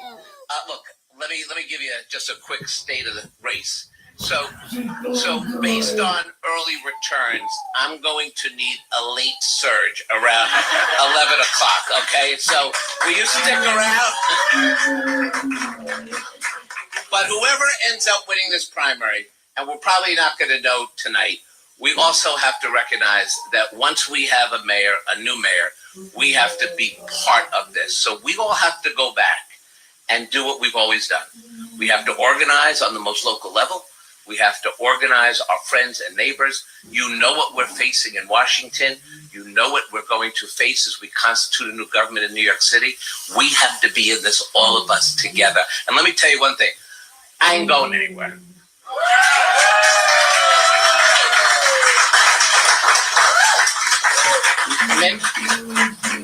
Look, let me give you just a quick state of the race. So based on early returns, I'm going to need a late surge around 11 o'clock, okay? So will you stick around? But whoever ends up winning this primary, and we're probably not going to know tonight, we also have to recognize that once we have a mayor, a new mayor, we have to be part of this. So we all have to go back and do what we've always done. We have to organize on the most local level. We have to organize our friends and neighbors. You know what we're facing in Washington. You know what we're going to face as we constitute a new government in New York City. We have to be in this, all of us together. And let me tell you one thing. I ain't going anywhere.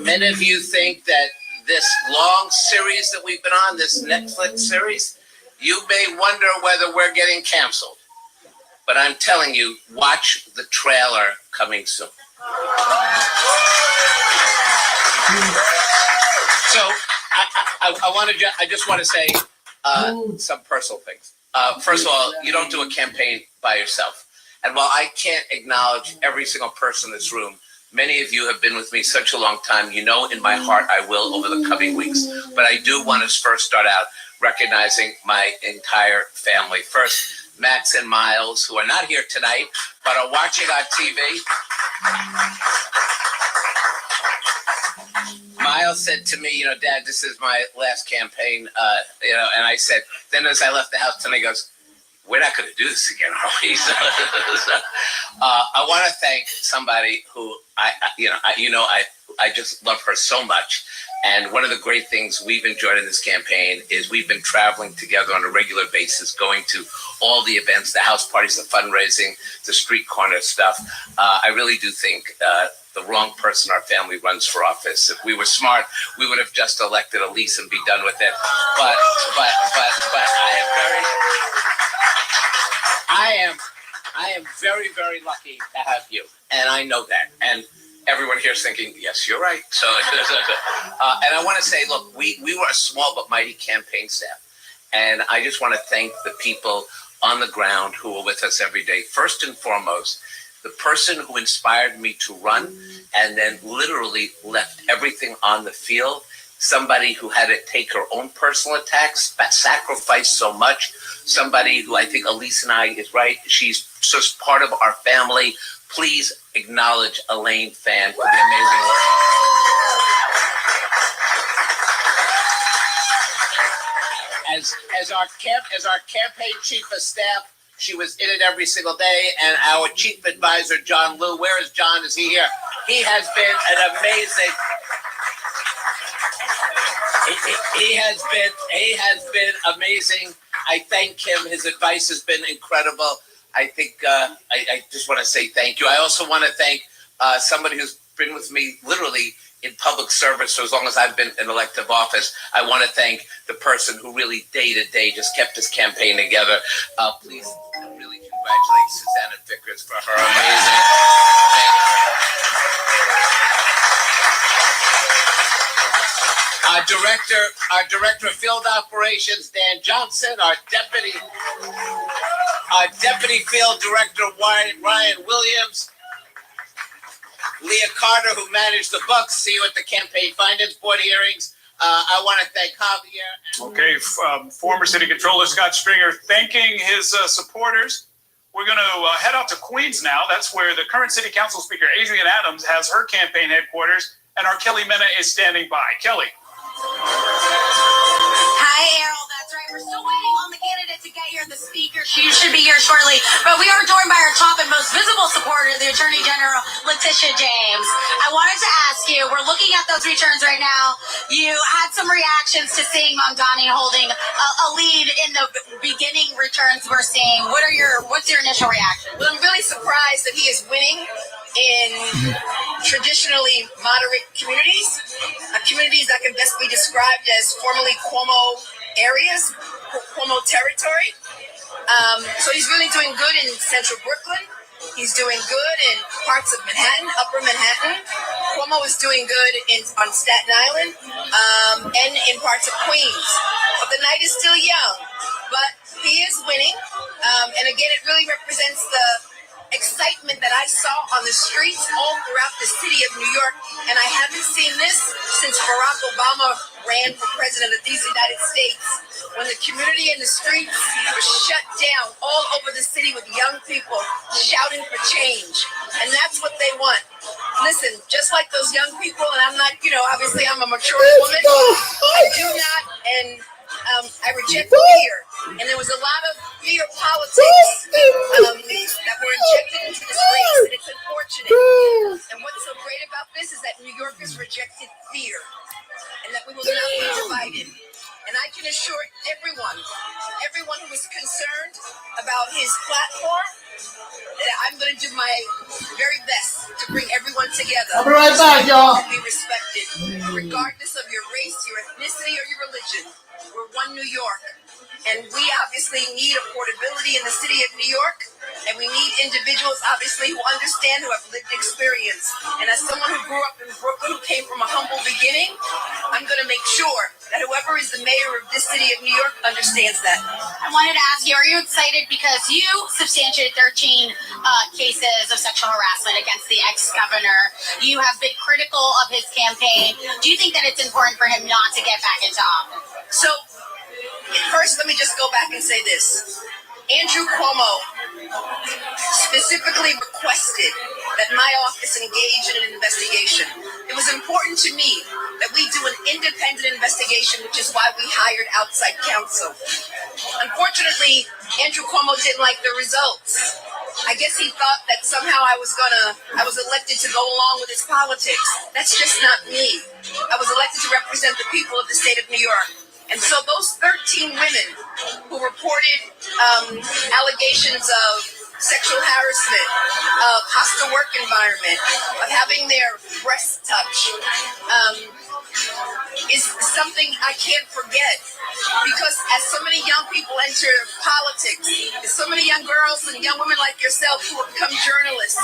Many of you think that this long series that we've been on, this Netflix series, you may wonder whether we're getting canceled. But I'm telling you, watch the trailer coming soon. So I just want to say some personal things. First of all, you don't do a campaign by yourself. And while I can't acknowledge every single person in this room, many of you have been with me such a long time. You know, in my heart, I will over the coming weeks. But I do want to first start out recognizing my entire family. First, Max and Miles, who are not here tonight, but are watching on TV. Miles said to me, Dad, this is my last campaign, and I said, then as I left the house tonight, he goes, we're not going to do this again, are we? I want to thank somebody who I just love her so much. And one of the great things we've enjoyed in this campaign is we've been traveling together on a regular basis, going to all the events, the house parties, the fundraising, the street corner stuff. I really do think the wrong person in our family runs for office. If we were smart, we would have just elected Elise and be done with it. But I am very, very lucky to have you, and I know that. And everyone here is thinking, yes, you're right. So, and I want to say, look, we were a small but mighty campaign staff, and I just want to thank the people on the ground who are with us every day. First and foremost, the person who inspired me to run and then literally left everything on the field, somebody who had to take her own personal attacks, sacrificed so much, somebody who I think Elise and I is right. She's just part of our family. Please acknowledge Elaine Fan for the amazing work. As our campaign chief of staff, she was in it every single day. And our chief advisor, John Liu, where is John? Is he here? He has been an amazing. He has been amazing. I thank him. His advice has been incredible. I think I just want to say thank you. I also want to thank somebody who's been with me literally in public service for as long as I've been in elective office. I want to thank the person who really day to day just kept this campaign together. Please really congratulate Susanna Vickers for her amazing. Our director of field operations, Dan Johnson, our deputy field director, Ryan Williams, Leah Carter, who managed the Bucks. See you at the Campaign Finance Board hearings. I want to thank Javier. Okay, former City Controller Scott Stringer thanking his supporters. We're going to head out to Queens now. That's where the current City Council Speaker, Adrienne Adams, has her campaign headquarters, and our Kelly Mena is standing by. Kelly. Hi, Errol. That's right. We're still waiting on the candidate to get here. The speaker, she should be here shortly. But we are joined by our top and most visible supporter, the Attorney General, Letitia James. I wanted to ask you, we're looking at those returns right now. You had some reactions to seeing Mamdani holding a lead in the beginning returns we're seeing. What's your initial reaction? Well, I'm really surprised that he is winning in traditionally moderate communities, communities that can best be described as formerly Cuomo areas, Cuomo territory. So he's really doing good in central Brooklyn. He's doing good in parts of Manhattan, upper Manhattan. Cuomo is doing good on Staten Island and in parts of Queens. But the night is still young. But he is winning. And again, it really represents the excitement that I saw on the streets all throughout the city of New York. And I haven't seen this since Barack Obama ran for president of these United States, when the community in the streets was shut down all over the city with young people shouting for change. And that's what they want. Listen, just like those young people, and I'm not, obviously I'm a mature woman. I do not, and I reject fear. And there was a lot of fear politics that were injected into this race, and it's unfortunate. And what's so great about this is that New Yorkers rejected fear, and that we will not be divided. And I can assure everyone who is concerned about his platform, that I'm going to do my very best to bring everyone together. I'll be right back, y'all. To be respected, regardless of your race, your ethnicity, or your religion. We're one New York. And we obviously need affordability in the city of New York. And we need individuals, obviously, who understand, who have lived experience. And as someone who grew up in Brooklyn, who came from a humble beginning, I'm going to make sure that whoever is the mayor of this city of New York understands that. I wanted to ask you, are you excited because you substantiated 13 cases of sexual harassment against the ex-governor? You have been critical of his campaign. Do you think that it's important for him not to get back into office? So, first, let me just go back and say this. Andrew Cuomo specifically requested that my office engage in an investigation. It was important to me that we do an independent investigation, which is why we hired outside counsel. Unfortunately, Andrew Cuomo didn't like the results. I guess he thought that somehow I was elected to go along with his politics. That's just not me. I was elected to represent the people of the state of New York. And so those 13 women who reported allegations of sexual harassment, of hostile work environment, of having their breasts touched, is something I can't forget. Because as so many young people enter politics, as so many young girls and young women like yourself who have become journalists,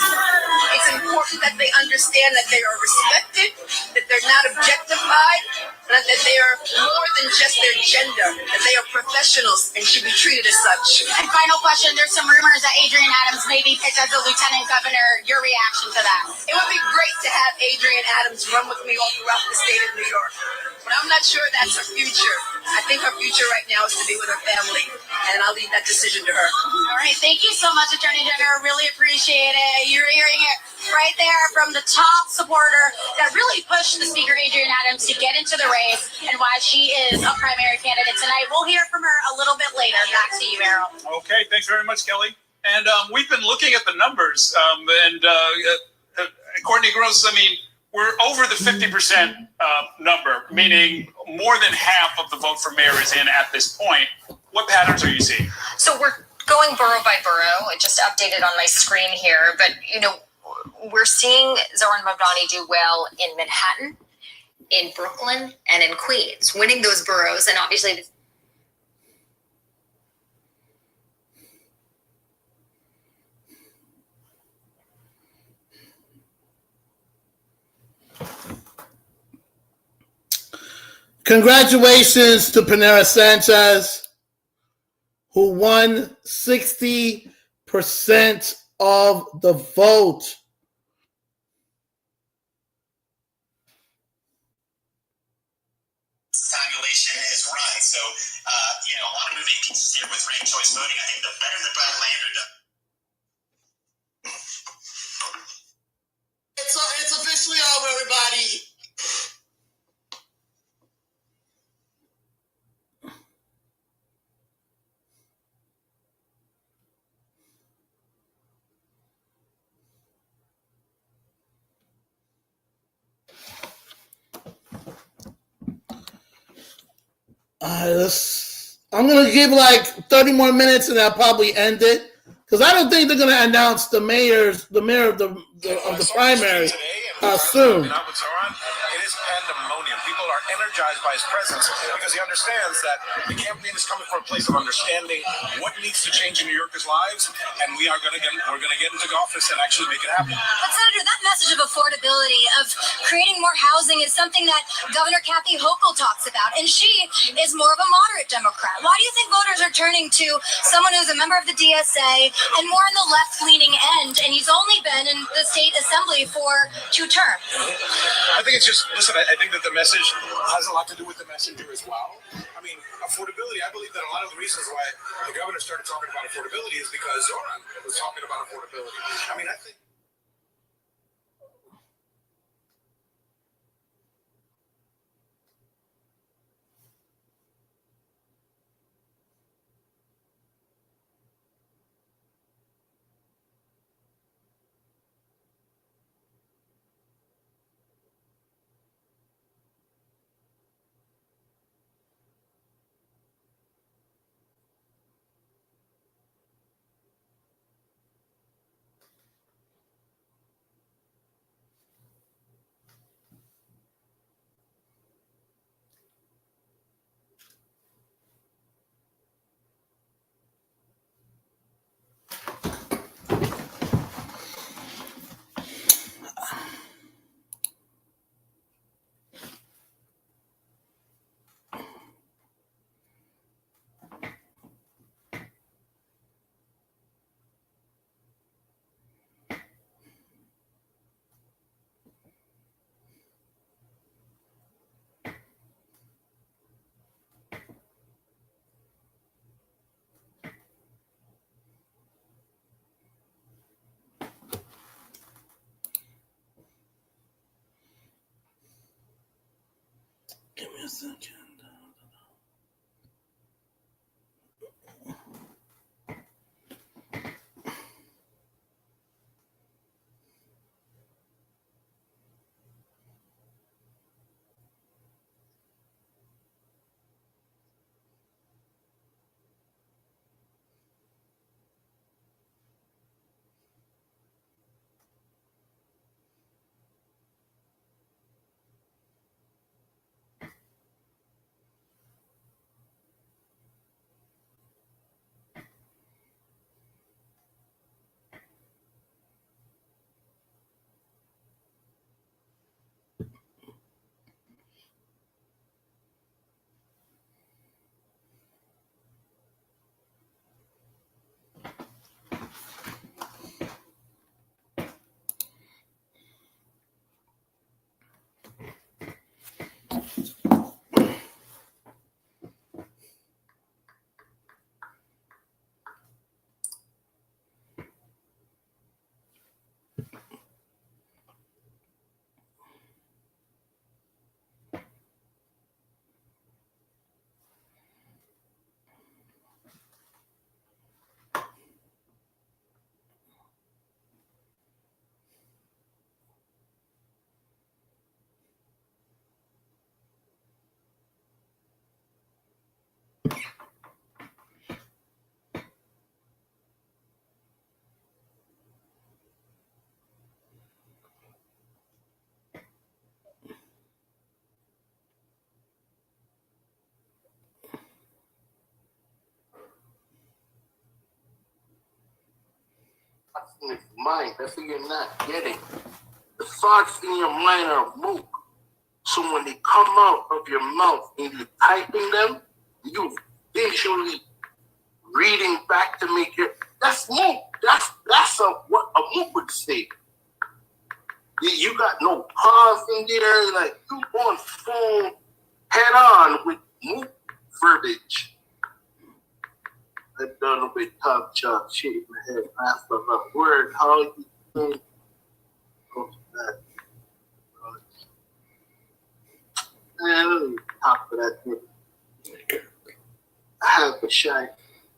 it's important that they understand that they are respected, that they're not objectified, and that they are more than just their gender, that they are professionals and should be treated as such. And final question, there's some rumors that Adrienne Adams may be picked as a lieutenant governor. Your reaction to that? It would be great to have Adrienne Adams run with me all throughout the state of New York. But I'm not sure that's her future. I think her future right now is to be with her family, and I'll leave that decision to her. All right, thank you so much, Attorney General. Really appreciate it. You're hearing it right there from the top supporter that really pushed the Speaker, Adrienne Adams, to get into the race and why she is a primary candidate tonight. We'll hear from her a little bit later. Back to you, Errol. Okay, thanks very much, Kelly. And we've been looking at the numbers, Courtney Gross, we're over the 50% number, meaning more than half of the vote for mayor is in at this point. What patterns are you seeing? So we're going borough by borough. I just updated on my screen here, but we're seeing Zohran Mamdani do well in Manhattan, in Brooklyn, and in Queens, winning those boroughs, and obviously Congratulations to Panera Sanchez, who won 60% of the vote. tabulation is run. So, a lot of moving pieces here with ranked choice voting. I think the better that Brad Lander does. It's officially over, everybody. I'm gonna give like 30 more minutes, and I'll probably end it because I don't think they're gonna announce the mayor of the primary soon. It is pandemonium. People are energized by his presence because he understands that the campaign is coming from a place of understanding what needs to change in New Yorkers' lives, and we're going to get into office and actually make it happen. But Senator, that message of affordability, of creating more housing, is something that Governor Kathy Hochul talks about, and she is more of a moderate Democrat. Why do you think voters are turning to someone who's a member of the DSA and more on the left-leaning end, and he's only been in the state assembly for 2 terms? I think it's just, listen, I think that the message has a lot to do with the messenger as well. I mean, affordability, I believe that a lot of the reasons why the governor started talking about affordability is because Zoran was talking about affordability. I mean, I think. Give me a second. In your mind, that's what you're not getting. The thoughts in your mind are moot. So when they come out of your mouth and you're typing them, you visually reading back to make your. That's moot. That's what a moot would say. You got no pause in there. Like you on full head on with Mook verbiage. I've done with top chop, shaking my head, laugh about word. How you think? Go to that. And let me talk to that thing. I have a shy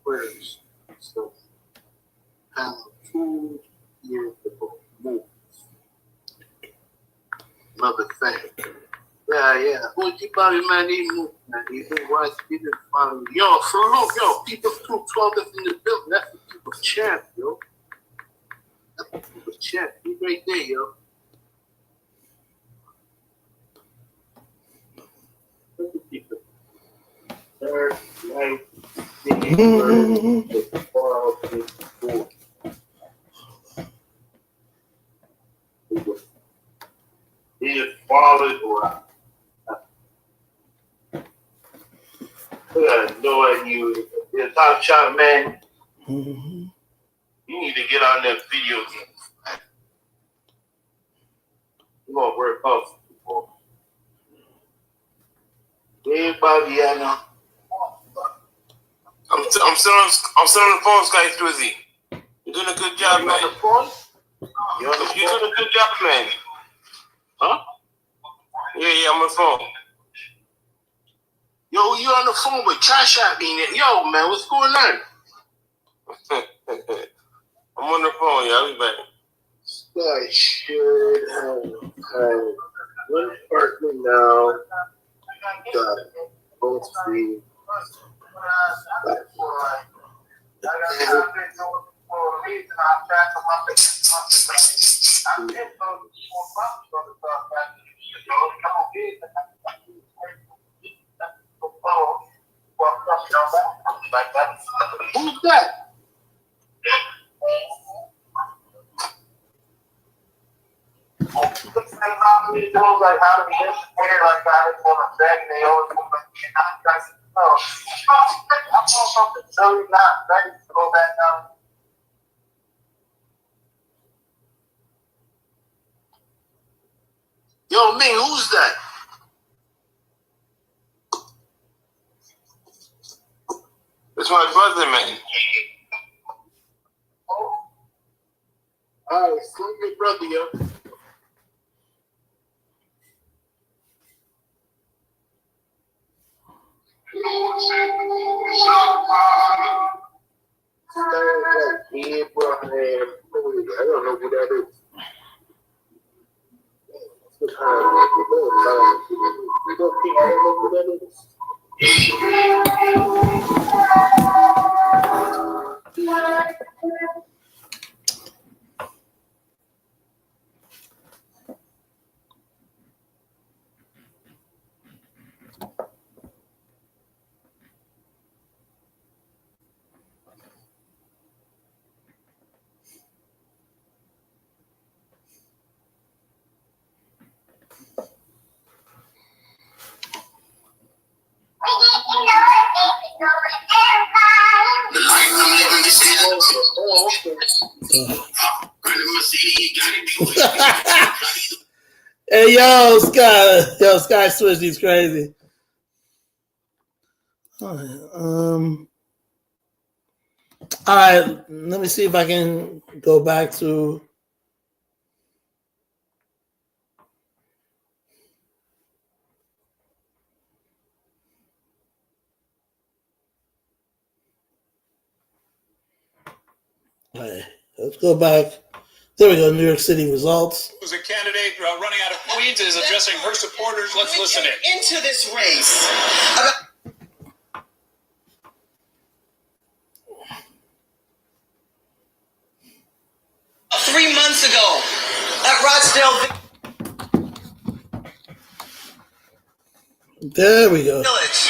words. So, I have 2 years ago. Move. Another thing. Yeah. Who you probably man, he moved, man. He didn't watch, he didn't follow. Yo, salute, yo. People 212 that's in the building. That's the people's champ, yo. That's the people's champ. He right there, yo. Third, life, his father's right. Good Lord, you're a top shot, man. You need to get on that video game. You're going to work off people. Everybody, I know. I'm still on the phone, Sky Swizzy. You're doing a good job, man. On the phone? You're doing a good job, man. Huh? Yeah, I'm on the phone. Yo, you on the phone with Trash Out being it. Yo, man, what's going on? I'm on the phone, yeah, I'll be back. I should have one partner now. Got both feet. Who's that? Like how to be disappointed, like I was on a bed, and they always want to not try to know. I'm on something so not ready to go back down. Yo, Ming, who's that? It's my brother, man. Alright, salute your brother, yo. Abraham, I don't know who that is. Hey, yo, Sky Switch, he's crazy. All right, let me see if I can go back to. All right, let's go back. There we go, New York City results. Who's a candidate running out of Queens is addressing her supporters. Let's listen in. Into this race. About 3 months ago at Rochdale There we go. Village.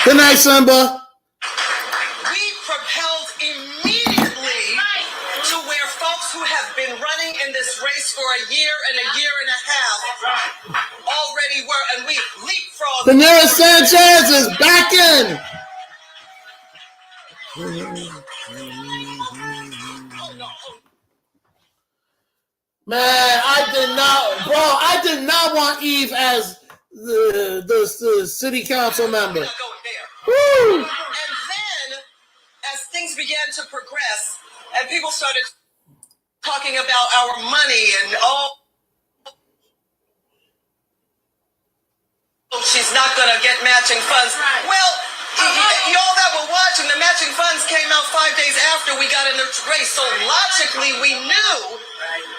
Good night, Simba. We propelled immediately to where folks who have been running in this race for a year and a half already were, and we leapfrogged. Panera Sanchez is back in. Man, I did not want Eve as the city council member. Woo! And then, as things began to progress, and people started talking about our money and she's not going to get matching funds. Well, y'all that were watching, the matching funds came out 5 days after we got in the race. So logically, we knew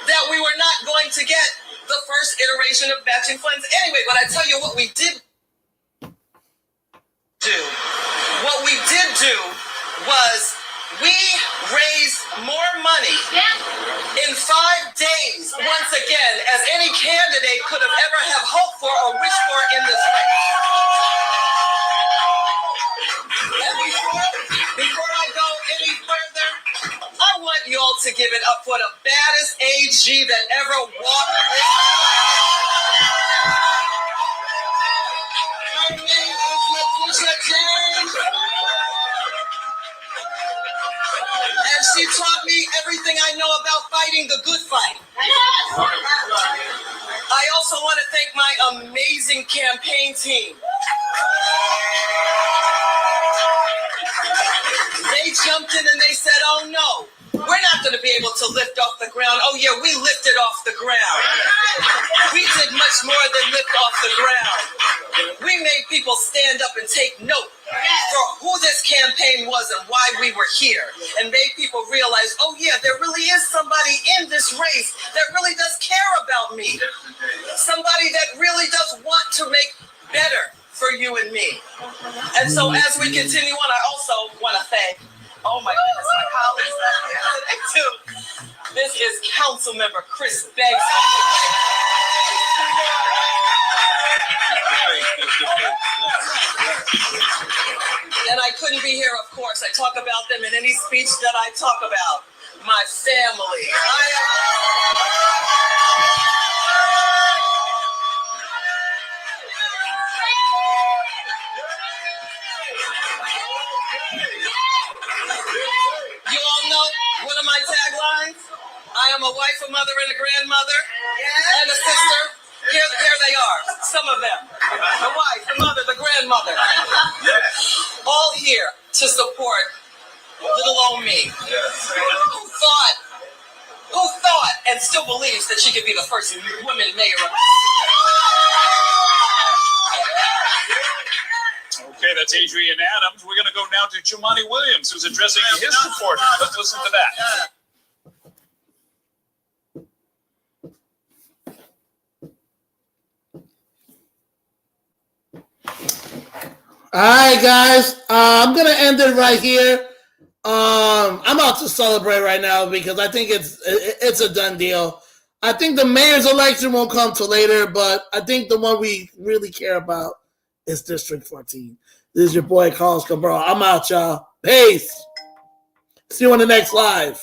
that we were not going to get the first iteration of matching funds anyway. But I tell you what we did do. What we did do was we raised more money in 5 days, once again, as any candidate could have ever have hoped for or wished for in this race. And before I go any further, I want y'all to give it up for the baddest AG that ever walked. Her name is Letitia James. And she taught me everything I know about fighting the good fight. I also want to thank my amazing campaign team. They jumped in and they said, oh no, we're not going to be able to lift off the ground. Oh yeah, we lifted off the ground. We did much more than lift off the ground. We made people stand up and take note for who this campaign was and why we were here, and made people realize, oh yeah, there really is somebody in this race that really does care about me. Somebody that really does want to make better for you and me. And so as we continue on, I also want to thank, oh my goodness, my colleagues that too. This is Councilmember Chris Beggs. And I couldn't be here, of course. I talk about them in any speech that I talk about. My family. You all know one of my taglines? I am a wife, a mother, and a grandmother, and a sister. Here they are, some of them. The wife, the mother, the grandmother. All here to support little old me. Who thought and still believes that she could be the first woman mayor of the city. Okay, that's Adrienne Adams. We're going to go now to Jumaane Williams, who's addressing his supporters. Let's listen to that. All right, guys. I'm gonna end it right here. I'm about to celebrate right now because I think it's a done deal. I think the mayor's election won't come till later, but I think the one we really care about is District 14. This is your boy Carlos Cabral. I'm out, y'all. Peace. See you on the next live.